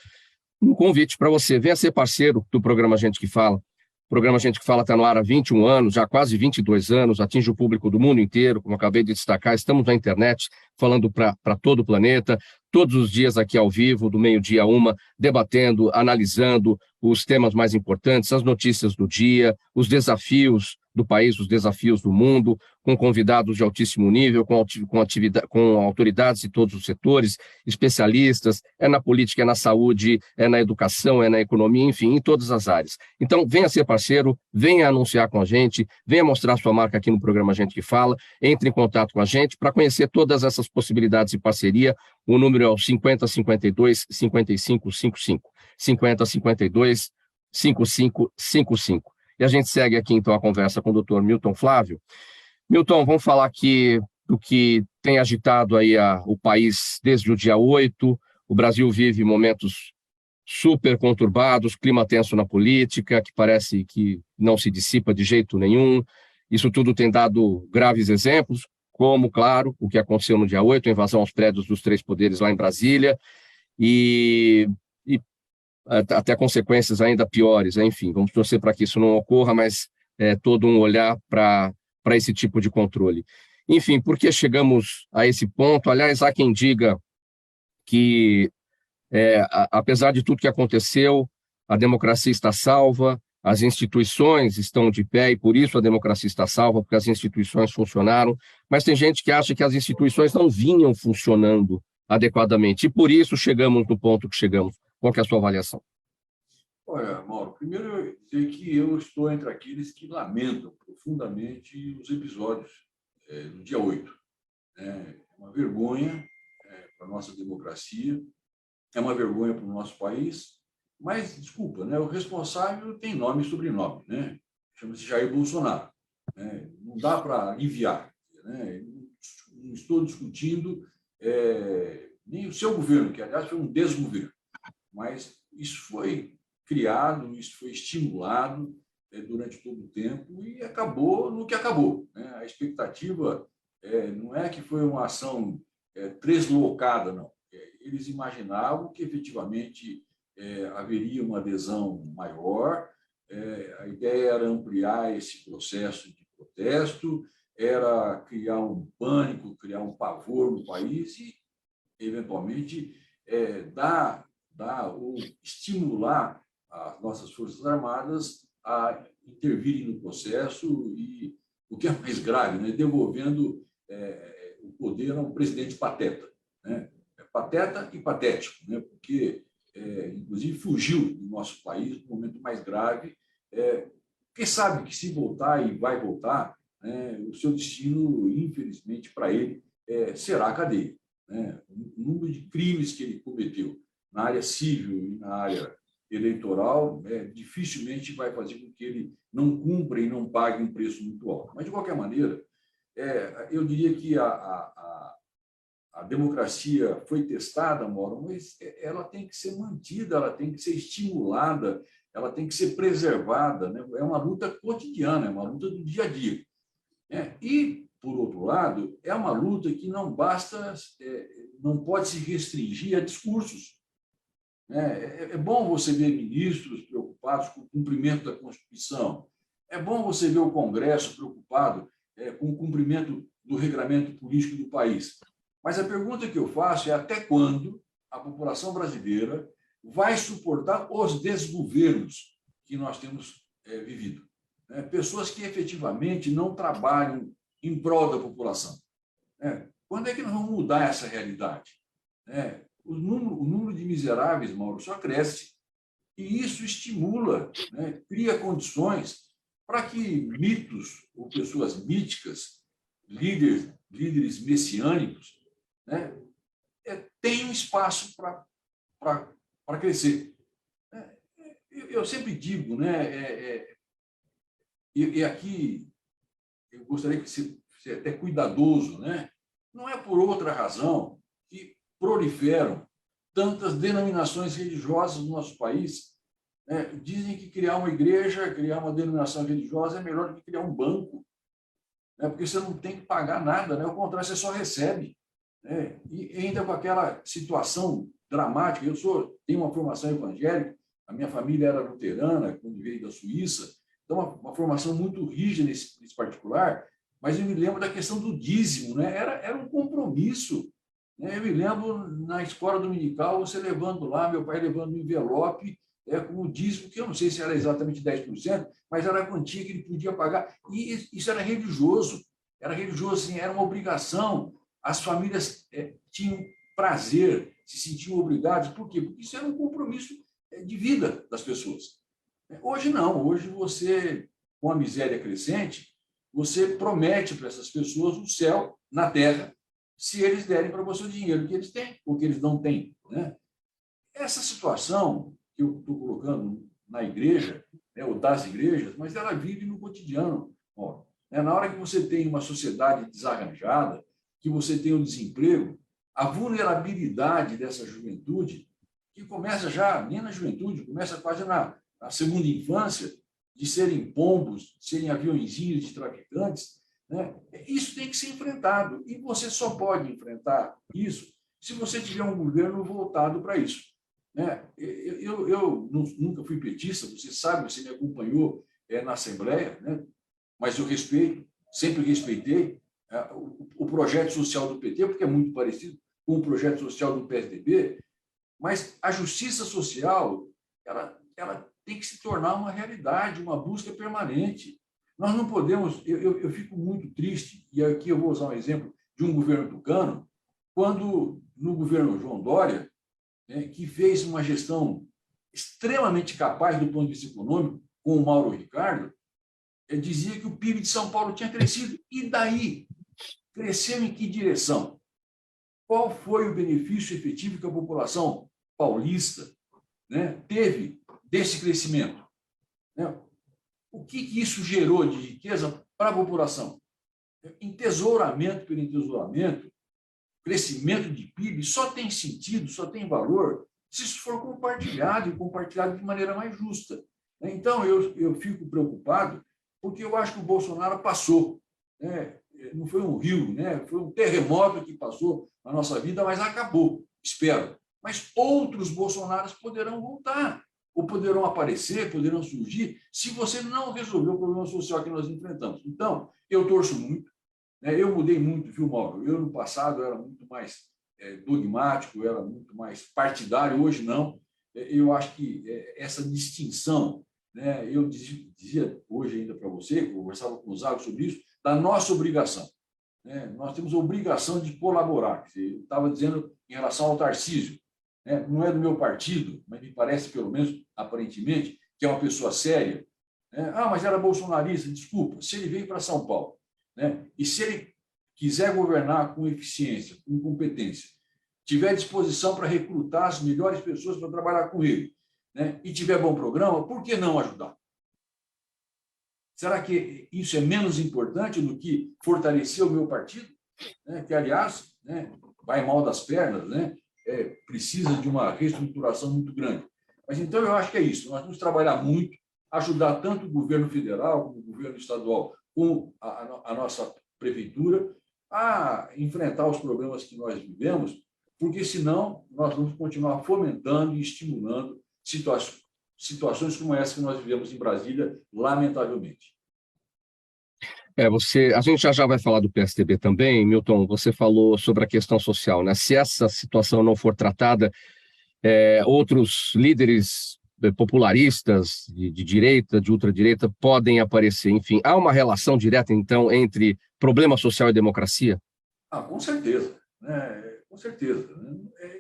um convite para você, venha ser parceiro do programa Gente que Fala. O programa Gente que Fala está no ar há 21 anos, já quase 22 anos, atinge o público do mundo inteiro, como acabei de destacar, estamos na internet, falando para todo o planeta, todos os dias aqui ao vivo, do meio-dia a 1, debatendo, analisando os temas mais importantes, as notícias do dia, os desafios do país, os desafios do mundo, com convidados de altíssimo nível, com autoridades de todos os setores, especialistas, é na política, é na saúde, é na educação, é na economia, enfim, em todas as áreas. Então, venha ser parceiro, venha anunciar com a gente, venha mostrar sua marca aqui no programa Gente que Fala, entre em contato com a gente para conhecer todas essas possibilidades de parceria. O número é o 5052 5555, 5052 5555. E a gente segue aqui, então, a conversa com o doutor Milton Flávio. Milton, vamos falar aqui do que tem agitado aí o país desde o dia 8. O Brasil vive momentos super conturbados, clima tenso na política, que parece que não se dissipa de jeito nenhum. Isso tudo tem dado graves exemplos, como, claro, o que aconteceu no dia 8, a invasão aos prédios dos 3 poderes lá em Brasília, e até consequências ainda piores, enfim, vamos torcer para que isso não ocorra, mas todo um olhar para esse tipo de controle. Enfim, por que chegamos a esse ponto? Aliás, há quem diga que, apesar de tudo que aconteceu, a democracia está salva, as instituições estão de pé e por isso a democracia está salva, porque as instituições funcionaram, mas tem gente que acha que as instituições não vinham funcionando adequadamente e por isso chegamos no ponto que chegamos. Qual que é a sua avaliação? Olha, Mauro, primeiro eu dizer que eu estou entre aqueles que lamentam profundamente os episódios do dia 8. É uma vergonha para a nossa democracia, é uma vergonha para o nosso país, mas, desculpa, o responsável tem nome e sobrenome, chama-se Jair Bolsonaro. Não dá para aliviar. Não estou discutindo nem o seu governo, que, aliás, foi um desgoverno. Mas isso foi criado, isso foi estimulado durante todo o tempo e acabou no que acabou. A expectativa não é que foi uma ação translocada, não. Eles imaginavam que, efetivamente, haveria uma adesão maior, a ideia era ampliar esse processo de protesto, era criar um pânico, criar um pavor no país e, eventualmente, dar ou estimular as nossas Forças Armadas a intervirem no processo e, o que é mais grave, devolvendo o poder a um presidente pateta. Pateta e patético, porque, inclusive, fugiu do nosso país no momento mais grave, porque sabe que, se voltar e vai voltar, o seu destino, infelizmente, para ele, será a cadeia. O número de crimes que ele cometeu na área civil e na área eleitoral, dificilmente vai fazer com que ele não cumpra e não pague um preço muito alto. Mas, de qualquer maneira, eu diria que a democracia foi testada, Mauro, mas ela tem que ser mantida, ela tem que ser estimulada, ela tem que ser preservada. É uma luta cotidiana, é uma luta do dia a dia. E, por outro lado, é uma luta que não basta, não pode se restringir a discursos. É bom você ver ministros preocupados com o cumprimento da Constituição. É bom você ver o Congresso preocupado com o cumprimento do regramento político do país. Mas a pergunta que eu faço é até quando a população brasileira vai suportar os desgovernos que nós temos vivido. né? Pessoas que efetivamente não trabalham em prol da população. Né? Quando é que nós vamos mudar essa realidade? Né? O número de miseráveis, Mauro, só cresce. E isso estimula, né? Cria condições para que mitos ou pessoas míticas, líderes messiânicos, né? Tenham espaço para crescer. Eu sempre digo, né? E aqui eu gostaria que você seja até cuidadoso, né? Não é por outra razão que proliferam tantas denominações religiosas no nosso país. Né? Dizem que criar uma igreja, criar uma denominação religiosa é melhor do que criar um banco, né? Porque você não tem que pagar nada, né? Ao contrário, você só recebe. Né? E ainda com aquela situação dramática, tenho uma formação evangélica, a minha família era luterana, quando veio da Suíça, então uma formação muito rígida nesse particular, mas eu me lembro da questão do dízimo, né? Era um compromisso. Né? Eu me lembro na escola dominical, você levando lá, meu pai levando um envelope com o dízimo, que eu não sei se era exatamente 10%, mas era a quantia que ele podia pagar. E isso era religioso, assim, era uma obrigação. As famílias tinham prazer, se sentiam obrigadas. Por quê? Porque isso era um compromisso de vida das pessoas. Hoje não, hoje você, com a miséria crescente, você promete para essas pessoas o céu na terra, se eles derem para você o dinheiro que eles têm ou que eles não têm. Né? Essa situação que eu estou colocando na igreja, né, ou das igrejas, mas ela vive no cotidiano. Ó, né? Na hora que você tem uma sociedade desarranjada, que você tem o desemprego, a vulnerabilidade dessa juventude, que começa já, nem na juventude, começa quase na segunda infância, de serem pombos, de serem aviõezinhos de traficantes, né? Isso tem que ser enfrentado. E você só pode enfrentar isso se você tiver um governo voltado para isso. Né? Eu nunca fui petista, você sabe, você me acompanhou na Assembleia, né? Mas eu respeito, sempre respeitei o projeto social do PT, porque é muito parecido com o projeto social do PSDB, mas a justiça social ela tem que se tornar uma realidade, uma busca permanente. Nós não podemos... Eu fico muito triste, e aqui eu vou usar um exemplo de um governo tucano, quando no governo João Dória, né, que fez uma gestão extremamente capaz do ponto de vista econômico, com o Mauro Ricardo, dizia que o PIB de São Paulo tinha crescido. E daí? Cresceu em que direção? Qual foi o benefício efetivo que a população paulista, né, teve desse crescimento? Né? O que isso gerou de riqueza para a população? Entesouramento pelo entesouramento, crescimento de PIB só tem sentido, só tem valor se isso for compartilhado e compartilhado de maneira mais justa. Então, eu fico preocupado porque eu acho que o Bolsonaro passou. Né? Não foi um rio, né? Foi um terremoto que passou na nossa vida, mas acabou, espero. Mas outros Bolsonaros poderão voltar, ou poderão aparecer, poderão surgir, se você não resolver o problema social que nós enfrentamos. Então, eu torço muito, né? Eu mudei muito, viu, Mauro? Eu, no passado, era muito mais dogmático, era muito mais partidário, hoje não. Eu acho que essa distinção, né? Eu dizia hoje ainda para você, conversava com o Zago sobre isso, da nossa obrigação. Né? Nós temos a obrigação de colaborar. Eu estava dizendo em relação ao Tarcísio, né? Não é do meu partido, mas me parece, pelo menos, aparentemente, que é uma pessoa séria. Né? Mas era bolsonarista, desculpa. Se ele veio para São Paulo, né? E se ele quiser governar com eficiência, com competência, tiver disposição para recrutar as melhores pessoas para trabalhar com ele, né? E tiver bom programa, por que não ajudar? Será que isso é menos importante do que fortalecer o meu partido? Né? Que, aliás, né, vai mal das pernas, né? Precisa de uma reestruturação muito grande. Mas, então, eu acho que é isso. Nós vamos trabalhar muito, ajudar tanto o governo federal, como o governo estadual, como a nossa prefeitura, a enfrentar os problemas que nós vivemos, porque, senão, nós vamos continuar fomentando e estimulando situações como essa que nós vivemos em Brasília, lamentavelmente. A gente já vai falar do PSDB também, Milton. Você falou sobre a questão social, né? Se essa situação não for tratada, outros líderes popularistas de direita, de ultradireita, podem aparecer. Enfim, há uma relação direta, então, entre problema social e democracia? Com certeza, né? Com certeza.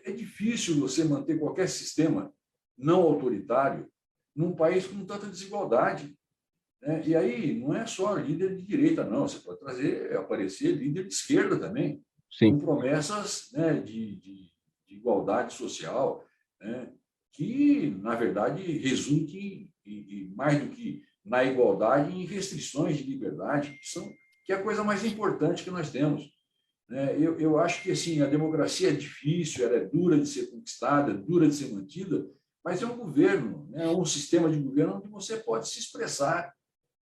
É difícil você manter qualquer sistema não autoritário num país com tanta desigualdade, né? E aí não é só líder de direita, não. Você pode aparecer líder de esquerda também, Sim. com promessas, né, de igualdade social, né, que, na verdade, resultem, mais do que na igualdade, em restrições de liberdade, que é a coisa mais importante que nós temos. Eu acho que assim, a democracia é difícil, ela é dura de ser conquistada, dura de ser mantida, mas é um governo, né, um sistema de governo onde você pode se expressar,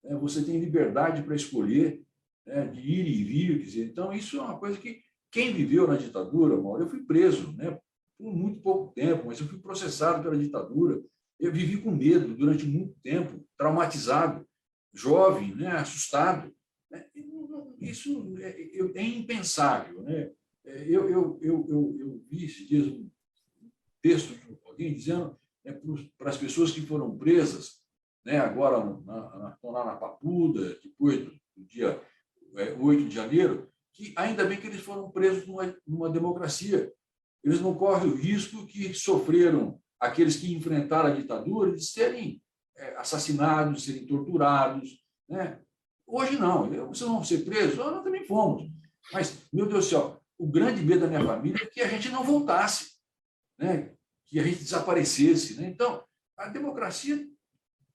né, você tem liberdade para escolher, né, de ir e vir. Quer dizer, então, isso é uma coisa que quem viveu na ditadura, Mauro, eu fui preso, né, por muito pouco tempo, mas eu fui processado pela ditadura, eu vivi com medo durante muito tempo, traumatizado, jovem, né, assustado. Isso é impensável, né? Eu vi esses dias um texto de alguém dizendo, né, para as pessoas que foram presas, né, agora estão lá na Papuda, depois do dia 8 de janeiro, que ainda bem que eles foram presos numa democracia. Eles não correm o risco que sofreram aqueles que enfrentaram a ditadura de serem assassinados, serem torturados, né? Hoje não, vocês vão ser presos, nós também fomos. Mas, meu Deus do céu, o grande medo da minha família é que a gente não voltasse, né? Que a gente desaparecesse, né? Então, a democracia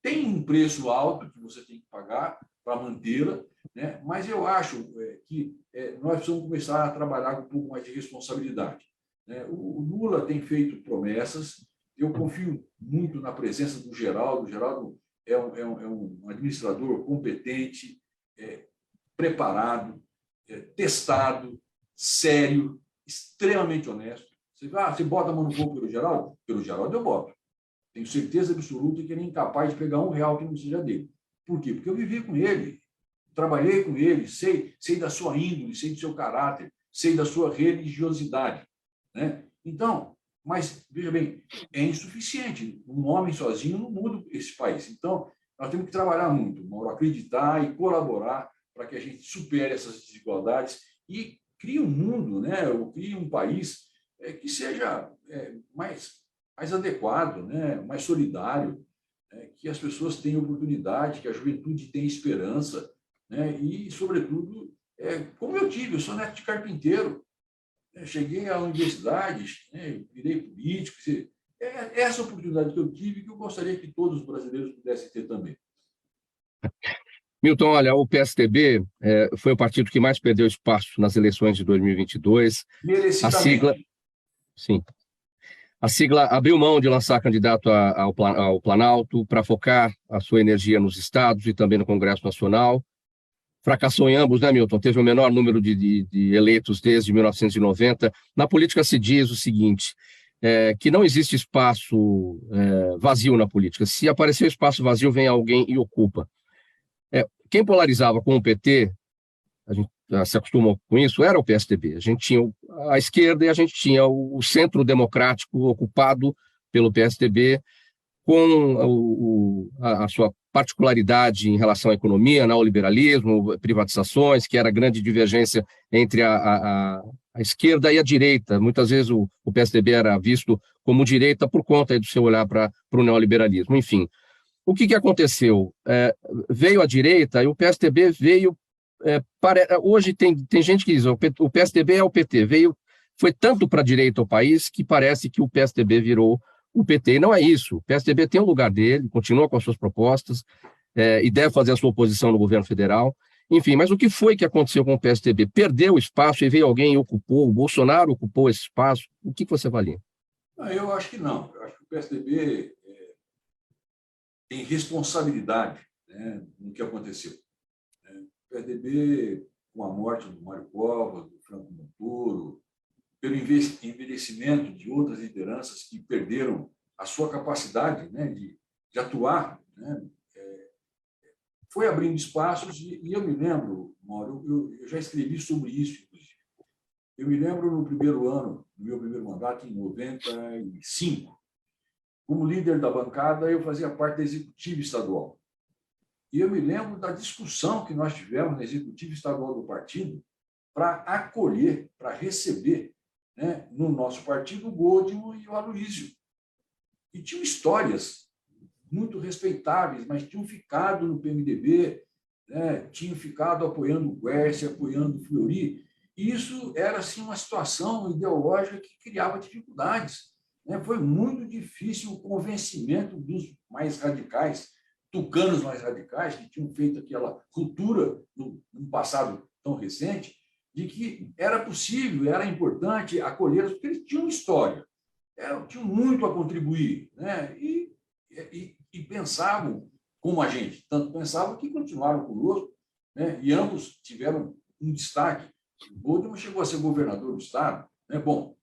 tem um preço alto que você tem que pagar para mantê-la, né? Mas eu acho que nós precisamos começar a trabalhar com um pouco mais de responsabilidade, né? O Lula tem feito promessas, eu confio muito na presença do Geraldo. O Geraldo é um administrador competente, preparado, testado, sério, extremamente honesto. Você bota a mão no fogo pelo Geraldo? Pelo Geraldo eu boto. Tenho certeza absoluta que ele é incapaz de pegar R$1 que não seja dele. Por quê? Porque eu vivi com ele, trabalhei com ele, sei da sua índole, sei do seu caráter, sei da sua religiosidade, né? Então, mas, veja bem, é insuficiente. Um homem sozinho não muda esse país. Então, nós temos que trabalhar muito, Mauro, acreditar e colaborar para que a gente supere essas desigualdades e crie um mundo, né? Ou crie um país que seja mais adequado, né? Mais solidário, né? Que as pessoas tenham oportunidade, que a juventude tenha esperança, né? E, sobretudo, como eu sou neto de carpinteiro, né? Cheguei à universidade, né? Virei político. É essa oportunidade que eu tive que eu gostaria que todos os brasileiros pudessem ter também. Milton, olha, o PSDB foi o partido que mais perdeu espaço nas eleições de 2022. Merecidamente. A sigla, sim. A sigla abriu mão de lançar candidato ao Planalto para focar a sua energia nos estados e também no Congresso Nacional. Fracassou em ambos, né, Milton? Teve o menor número de eleitos desde 1990. Na política se diz o seguinte, que não existe espaço vazio na política. Se aparecer espaço vazio, vem alguém e ocupa. Quem polarizava com o PT, a gente se acostumou com isso, era o PSDB. A gente tinha a esquerda e a gente tinha o centro democrático ocupado pelo PSDB, com a sua particularidade em relação à economia, neoliberalismo, privatizações, que era a grande divergência entre a esquerda e a direita. Muitas vezes o PSDB era visto como direita por conta do seu olhar para o neoliberalismo. Enfim, o que aconteceu? Veio a direita e o PSDB veio... hoje tem gente que diz o PSDB é o PT, foi tanto para a direita o país que parece que o PSDB virou o PT, e não é isso. O PSDB tem um lugar dele, continua com as suas propostas e deve fazer a sua oposição no governo federal. Enfim, mas o que foi que aconteceu com o PSDB? Perdeu espaço e veio alguém e ocupou, o Bolsonaro ocupou esse espaço. O que você avalia? Eu acho que não. Eu acho que o PSDB tem responsabilidade, né, no que aconteceu. O PSDB, com a morte do Mário Covas, do Franco Montoro, pelo envelhecimento de outras lideranças que perderam a sua capacidade, né, de atuar, né, foi abrindo espaços. E eu me lembro, Mauro, eu já escrevi sobre isso, inclusive. Eu me lembro no primeiro ano, no meu primeiro mandato, em 95, como líder da bancada, eu fazia parte da executiva estadual. E eu me lembro da discussão que nós tivemos na executiva estadual do partido para acolher, para receber, né, no nosso partido, o Godinho e o Aloísio. E tinham histórias muito respeitáveis, mas tinham ficado no PMDB, né, tinham ficado apoiando o Quércia, apoiando o Fleury, e isso era assim, uma situação ideológica que criava dificuldades. Né? Foi muito difícil o convencimento dos mais radicais, tucanos mais radicais, que tinham feito aquela ruptura no passado tão recente, de que era possível, era importante acolhê-los, porque eles tinham história, tinham muito a contribuir, né? E pensavam como a gente, tanto pensavam que continuaram conosco, né? E ambos tiveram um destaque. O Goldman chegou a ser governador do estado, né? Bom,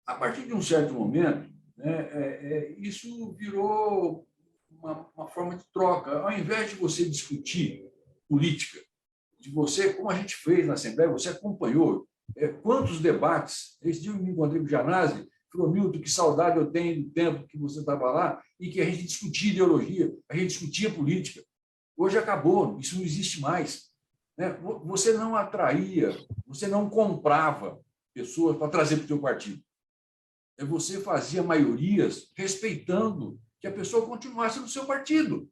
a partir de um certo momento, né, isso virou uma forma de troca. Ao invés de você discutir política, de você, como a gente fez na Assembleia, você acompanhou quantos debates. Esse dia eu me encontrei com o Janazzi, falou: Milton, que saudade eu tenho do tempo que você estava lá e que a gente discutia ideologia, a gente discutia política. Hoje acabou, isso não existe mais. Né? Você não atraía, você não comprava pessoas para trazer para o seu partido. Você fazia maiorias respeitando que a pessoa continuasse no seu partido.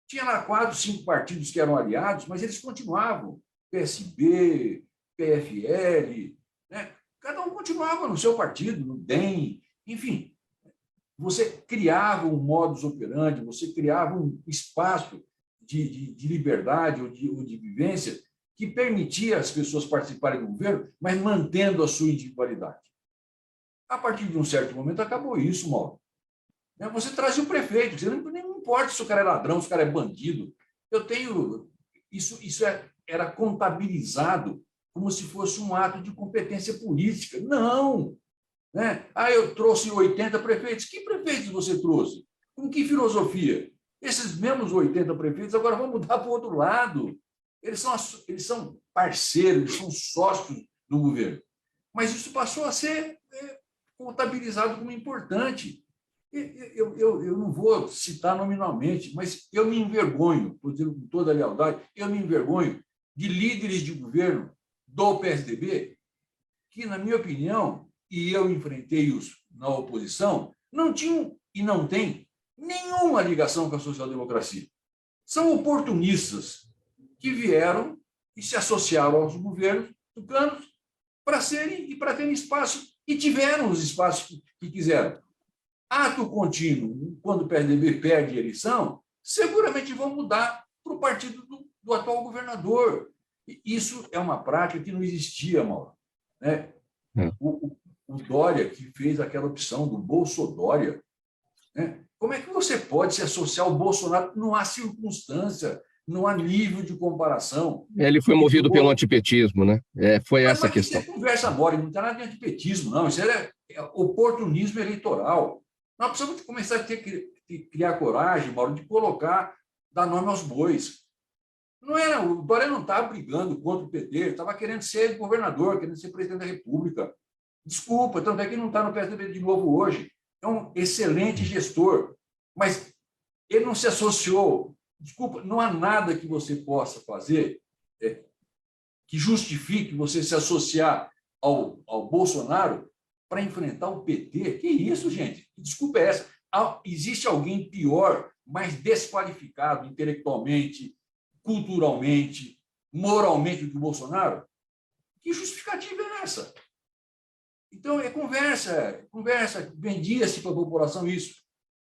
Tinha lá 4, 5 partidos que eram aliados, mas eles continuavam. PSB, PFL, né? Cada um continuava no seu partido, no DEM, enfim. Você criava um modus operandi, você criava um espaço de liberdade ou de vivência que permitia as pessoas participarem do governo, mas mantendo a sua individualidade. A partir de um certo momento, acabou isso, Mauro. Você trazia o prefeito, você não importa se o cara é ladrão, se o cara é bandido. Eu tenho... Isso era contabilizado como se fosse um ato de competência política. Não! Né? Eu trouxe 80 prefeitos. Que prefeitos você trouxe? Com que filosofia? Esses mesmos 80 prefeitos agora vão mudar para o outro lado. Eles são parceiros, eles são sócios do governo. Mas isso passou a ser contabilizado como importante. Eu não vou citar nominalmente, mas eu me envergonho, por dizer com toda a lealdade, eu me envergonho de líderes de governo do PSDB que, na minha opinião, e eu enfrentei-os na oposição, não tinham e não têm nenhuma ligação com a social-democracia. São oportunistas que vieram e se associaram aos governos tucanos para serem e para terem espaço, e tiveram os espaços que quiseram. Ato contínuo, quando o PSDB perde a eleição, seguramente vão mudar para o partido do atual governador. Isso é uma prática que não existia, Mauro. Né? O Dória, que fez aquela opção do Bolsodória, né? Como é que você pode se associar ao Bolsonaro? Não há circunstância, não há nível de comparação. Ele foi movido pelo antipetismo, né? Foi essa a questão. Isso é conversa mole, não tem nada de antipetismo, não. Isso é oportunismo eleitoral. Nós precisamos começar a criar coragem, Mauro, de colocar, dar nome aos bois. O Dória não estava brigando contra o PT, ele estava querendo ser governador, querendo ser presidente da República. Desculpa, tanto é que não está no PSDB de novo hoje. É um excelente gestor, mas ele não se associou. Desculpa, não há nada que você possa fazer que justifique você se associar ao Bolsonaro para enfrentar o PT. Que isso, gente? Que desculpa é essa? Existe alguém pior, mais desqualificado intelectualmente, culturalmente, moralmente do que o Bolsonaro? Que justificativa é essa? Então, é conversa. Vendia-se para a população isso.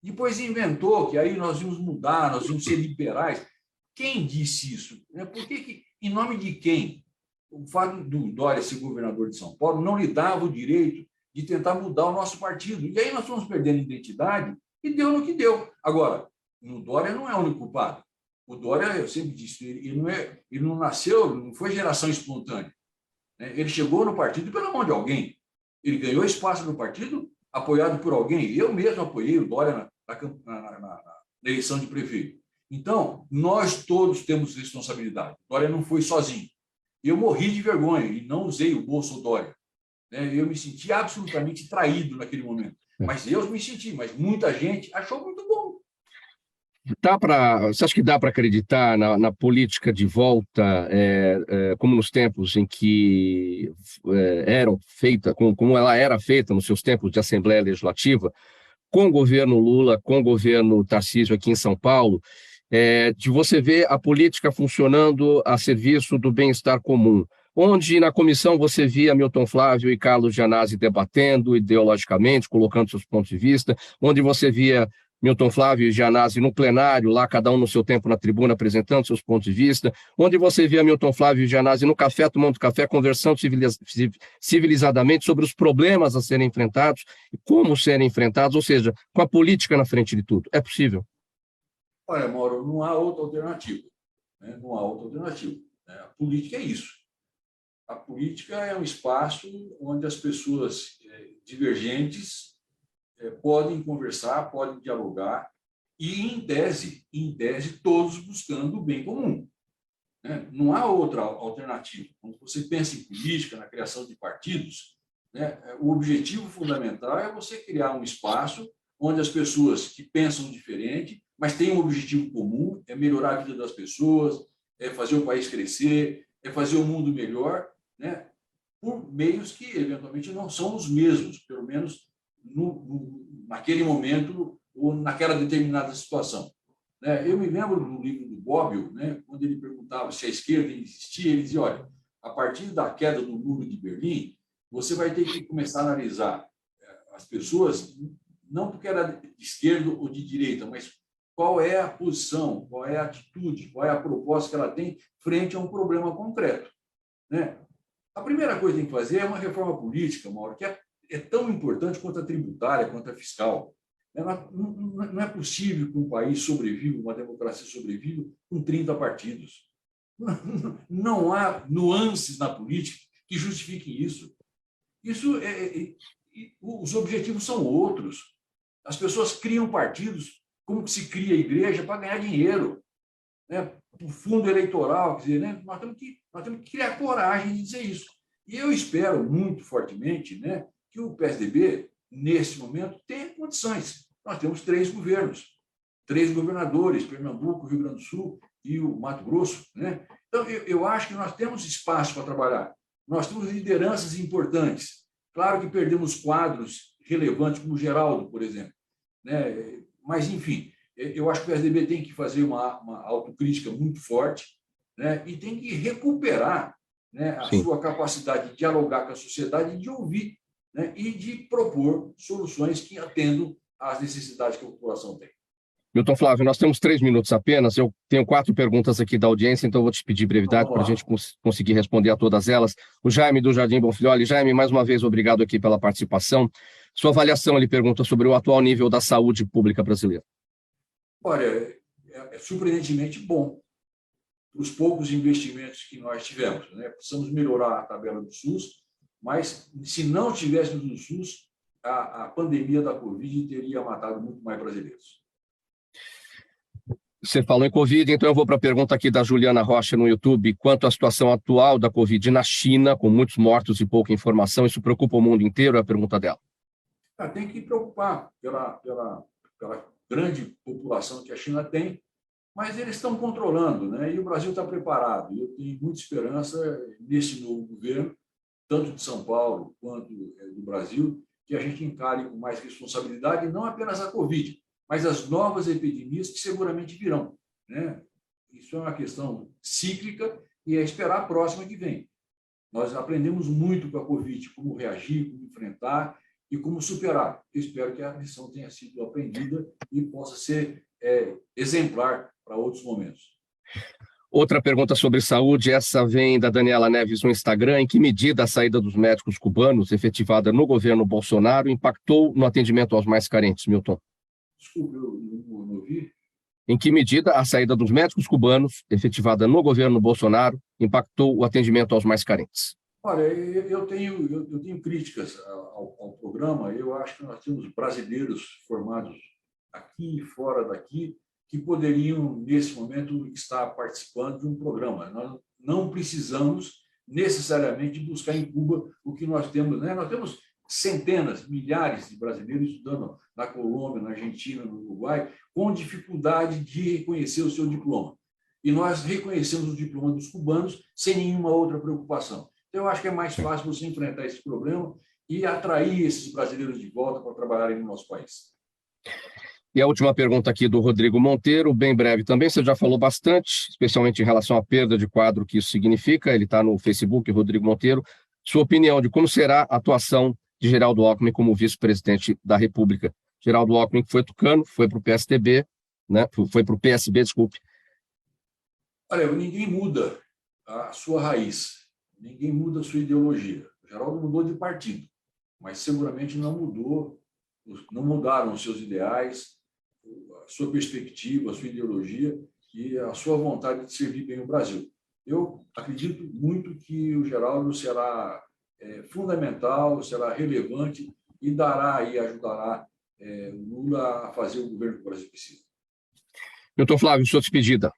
Depois inventou que aí nós íamos mudar, nós íamos ser liberais. Quem disse isso? Por que, em nome de quem? O fato do Dória ser governador de São Paulo não lhe dava o direito de tentar mudar o nosso partido. E aí nós fomos perdendo identidade e deu no que deu. Agora, o Dória não é o único culpado. O Dória, eu sempre disse, ele não nasceu, não foi geração espontânea. Ele chegou no partido pela mão de alguém. Ele ganhou espaço no partido apoiado por alguém. Eu mesmo apoiei o Dória na eleição de prefeito. Então, nós todos temos responsabilidade. O Dória não foi sozinho. Eu morri de vergonha e não usei o Bolsodória. Eu me senti absolutamente traído naquele momento. Mas eu me senti, mas muita gente achou muito bom. Você acha que dá para acreditar na política de volta, como nos tempos em que eram feita, como ela era feita nos seus tempos de Assembleia Legislativa, com o governo Lula, com o governo Tarcísio aqui em São Paulo, de você ver a política funcionando a serviço do bem-estar comum, onde na comissão você via Milton Flávio e Carlos Gianazzi debatendo ideologicamente, colocando seus pontos de vista, onde você via Milton Flávio e Gianazzi no plenário, lá cada um no seu tempo na tribuna, apresentando seus pontos de vista, onde você via Milton Flávio e Gianazzi no café, tomando café, conversando civilizadamente sobre os problemas a serem enfrentados e como serem enfrentados, ou seja, com a política na frente de tudo. É possível? Olha, Mauro, não há outra alternativa. Né? Não há outra alternativa. Né? A política é isso. A política é um espaço onde as pessoas divergentes podem conversar, podem dialogar e, em tese, todos buscando o bem comum. Né? Não há outra alternativa. Quando você pensa em política, na criação de partidos, né, o objetivo fundamental é você criar um espaço onde as pessoas que pensam diferente, mas têm um objetivo comum, é melhorar a vida das pessoas, é fazer o país crescer, é fazer o mundo melhor, né, por meios que, eventualmente, não são os mesmos, pelo menos naquele momento ou naquela determinada situação. Eu me lembro do livro do Bobbio, né, quando ele perguntava se a esquerda existia, ele dizia, olha, a partir da queda do Muro de Berlim, você vai ter que começar a analisar as pessoas, não porque era de esquerda ou de direita, mas qual é a posição, qual é a atitude, qual é a proposta que ela tem frente a um problema concreto. Né? A primeira coisa que tem que fazer é uma reforma política, Mauro, que é tão importante quanto a tributária, quanto a fiscal. Não é possível que um país sobreviva, uma democracia sobreviva, com 30 partidos. Não há nuances na política que justifiquem isso. Os objetivos são outros. As pessoas criam partidos como que se cria a igreja para ganhar dinheiro, né? O fundo eleitoral, quer dizer, né? Nós temos que criar coragem de dizer isso. E eu espero muito fortemente, né, que o PSDB, nesse momento, tenha condições. Nós temos 3 governos, 3 governadores, Pernambuco, Rio Grande do Sul e o Mato Grosso. Né? Então, eu acho que nós temos espaço para trabalhar. Nós temos lideranças importantes. Claro que perdemos quadros relevantes, como o Geraldo, por exemplo. Né? Mas, enfim, eu acho que o PSDB tem que fazer uma autocrítica muito forte, né? E tem que recuperar, né, a sua capacidade de dialogar com a sociedade e de ouvir, né, e de propor soluções que atendam às necessidades que a população tem. Milton Flávio, nós temos 3 minutos apenas, eu tenho 4 perguntas aqui da audiência, então eu vou te pedir brevidade para a gente conseguir responder a todas elas. O Jaime do Jardim Bonfilholi. Jaime, mais uma vez, obrigado aqui pela participação. Sua avaliação, ele pergunta sobre o atual nível da saúde pública brasileira. Olha, é surpreendentemente bom os poucos investimentos que nós tivemos. Né? Precisamos melhorar a tabela do SUS, mas se não tivéssemos o SUS, a pandemia da Covid teria matado muito mais brasileiros. Você falou em Covid, então eu vou para a pergunta aqui da Juliana Rocha no YouTube. Quanto à situação atual da Covid na China, com muitos mortos e pouca informação, isso preocupa o mundo inteiro? É a pergunta dela. Tem que preocupar pela grande população que a China tem, mas eles estão controlando, né? E o Brasil está preparado. Eu tenho muita esperança nesse novo governo, tanto de São Paulo quanto do Brasil, que a gente encare com mais responsabilidade, não apenas a Covid, mas as novas epidemias que seguramente virão. Né? Isso é uma questão cíclica e é esperar a próxima que vem. Nós aprendemos muito com a Covid, como reagir, como enfrentar e como superar. Eu espero que a lição tenha sido aprendida e possa ser exemplar para outros momentos. Outra pergunta sobre saúde, essa vem da Daniela Neves no Instagram. Em que medida a saída dos médicos cubanos, efetivada no governo Bolsonaro, impactou no atendimento aos mais carentes, Milton? Desculpe, eu não ouvi. Em que medida a saída dos médicos cubanos, efetivada no governo Bolsonaro, impactou o atendimento aos mais carentes? Olha, eu tenho críticas ao programa. Eu acho que nós temos brasileiros formados aqui e fora daqui que poderiam, nesse momento, estar participando de um programa. Nós não precisamos necessariamente buscar em Cuba o que nós temos. Né? Nós temos centenas, milhares de brasileiros estudando na Colômbia, na Argentina, no Uruguai, com dificuldade de reconhecer o seu diploma. E nós reconhecemos o diploma dos cubanos sem nenhuma outra preocupação. Então, eu acho que é mais fácil você enfrentar esse problema e atrair esses brasileiros de volta para trabalharem no nosso país. E a última pergunta aqui do Rodrigo Monteiro, bem breve também, você já falou bastante, especialmente em relação à perda de quadro que isso significa, ele está no Facebook, Rodrigo Monteiro, sua opinião de como será a atuação de Geraldo Alckmin como vice-presidente da República. Geraldo Alckmin foi tucano, foi para o PSDB, né? Foi para o PSB, desculpe. Olha, ninguém muda a sua raiz, ninguém muda a sua ideologia. O Geraldo mudou de partido, mas seguramente não mudaram os seus ideais, a sua perspectiva, a sua ideologia e a sua vontade de servir bem o Brasil. Eu acredito muito que o Geraldo será fundamental, será relevante e dará e ajudará o Lula a fazer o governo que o Brasil precisa. Milton Flávio, sua despedida.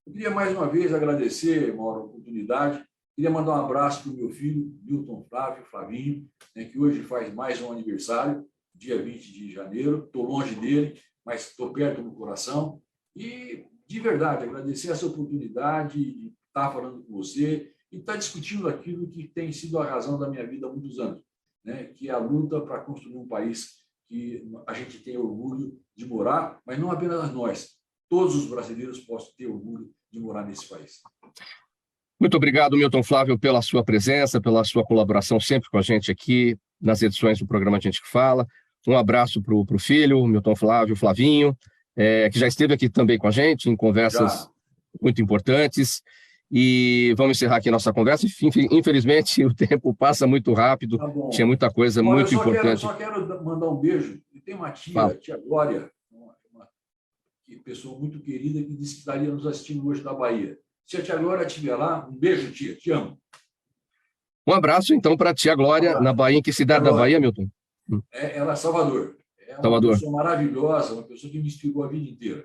Eu queria mais uma vez agradecer, Mauro, a oportunidade. Queria mandar um abraço para o meu filho, Milton Flávio, Flavinho, que hoje faz mais um aniversário, dia 20 de janeiro. Estou longe dele, mas estou perto no coração. E, de verdade, agradecer essa oportunidade de estar falando com você e estar discutindo aquilo que tem sido a razão da minha vida há muitos anos, que é a luta para construir um país que a gente tem orgulho de morar, mas não apenas nós. Todos os brasileiros possam ter orgulho de morar nesse país. Muito obrigado, Milton Flávio, pela sua presença, pela sua colaboração sempre com a gente aqui nas edições do programa Gente que Fala. Um abraço para o filho, Milton Flávio, Flavinho, que já esteve aqui também com a gente em conversas muito importantes. E vamos encerrar aqui a nossa conversa. Infelizmente, o tempo passa muito rápido. Tá bom. Tinha muita coisa muito importante. Eu só quero mandar um beijo. E tem uma tia, tia Glória, uma pessoa muito querida, que disse que estaria nos assistindo hoje da Bahia. Se a tia Glória estiver lá, um beijo, tia. Te amo. Um abraço, então, para a tia Glória, na Bahia. Em que cidade da Bahia, Milton? Ela é Salvador. É uma pessoa maravilhosa, uma pessoa que me inspirou a vida inteira.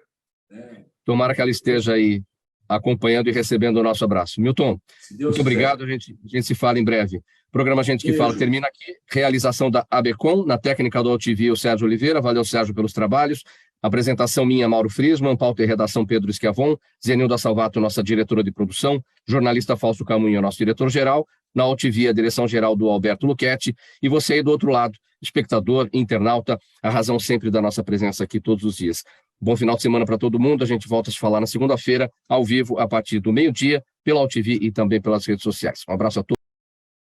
Tomara que ela esteja aí acompanhando e recebendo o nosso abraço. Milton, muito obrigado. A gente se fala em breve. O programa Gente que Fala termina aqui. Realização da ABECOM, na técnica do AltV, o Sérgio Oliveira. Valeu, Sérgio, pelos trabalhos. Apresentação minha, Mauro Friesman, pauta e redação Pedro Schiavon, Zenilda Salvato, nossa diretora de produção, jornalista Fausto Camunha, nosso diretor-geral, na AltV, a direção-geral do Alberto Luchetti, e você aí do outro lado, espectador, internauta, a razão sempre da nossa presença aqui todos os dias. Bom final de semana para todo mundo, a gente volta a se falar na segunda-feira, ao vivo, a partir do meio-dia, pela AltV e também pelas redes sociais. Um abraço a todos.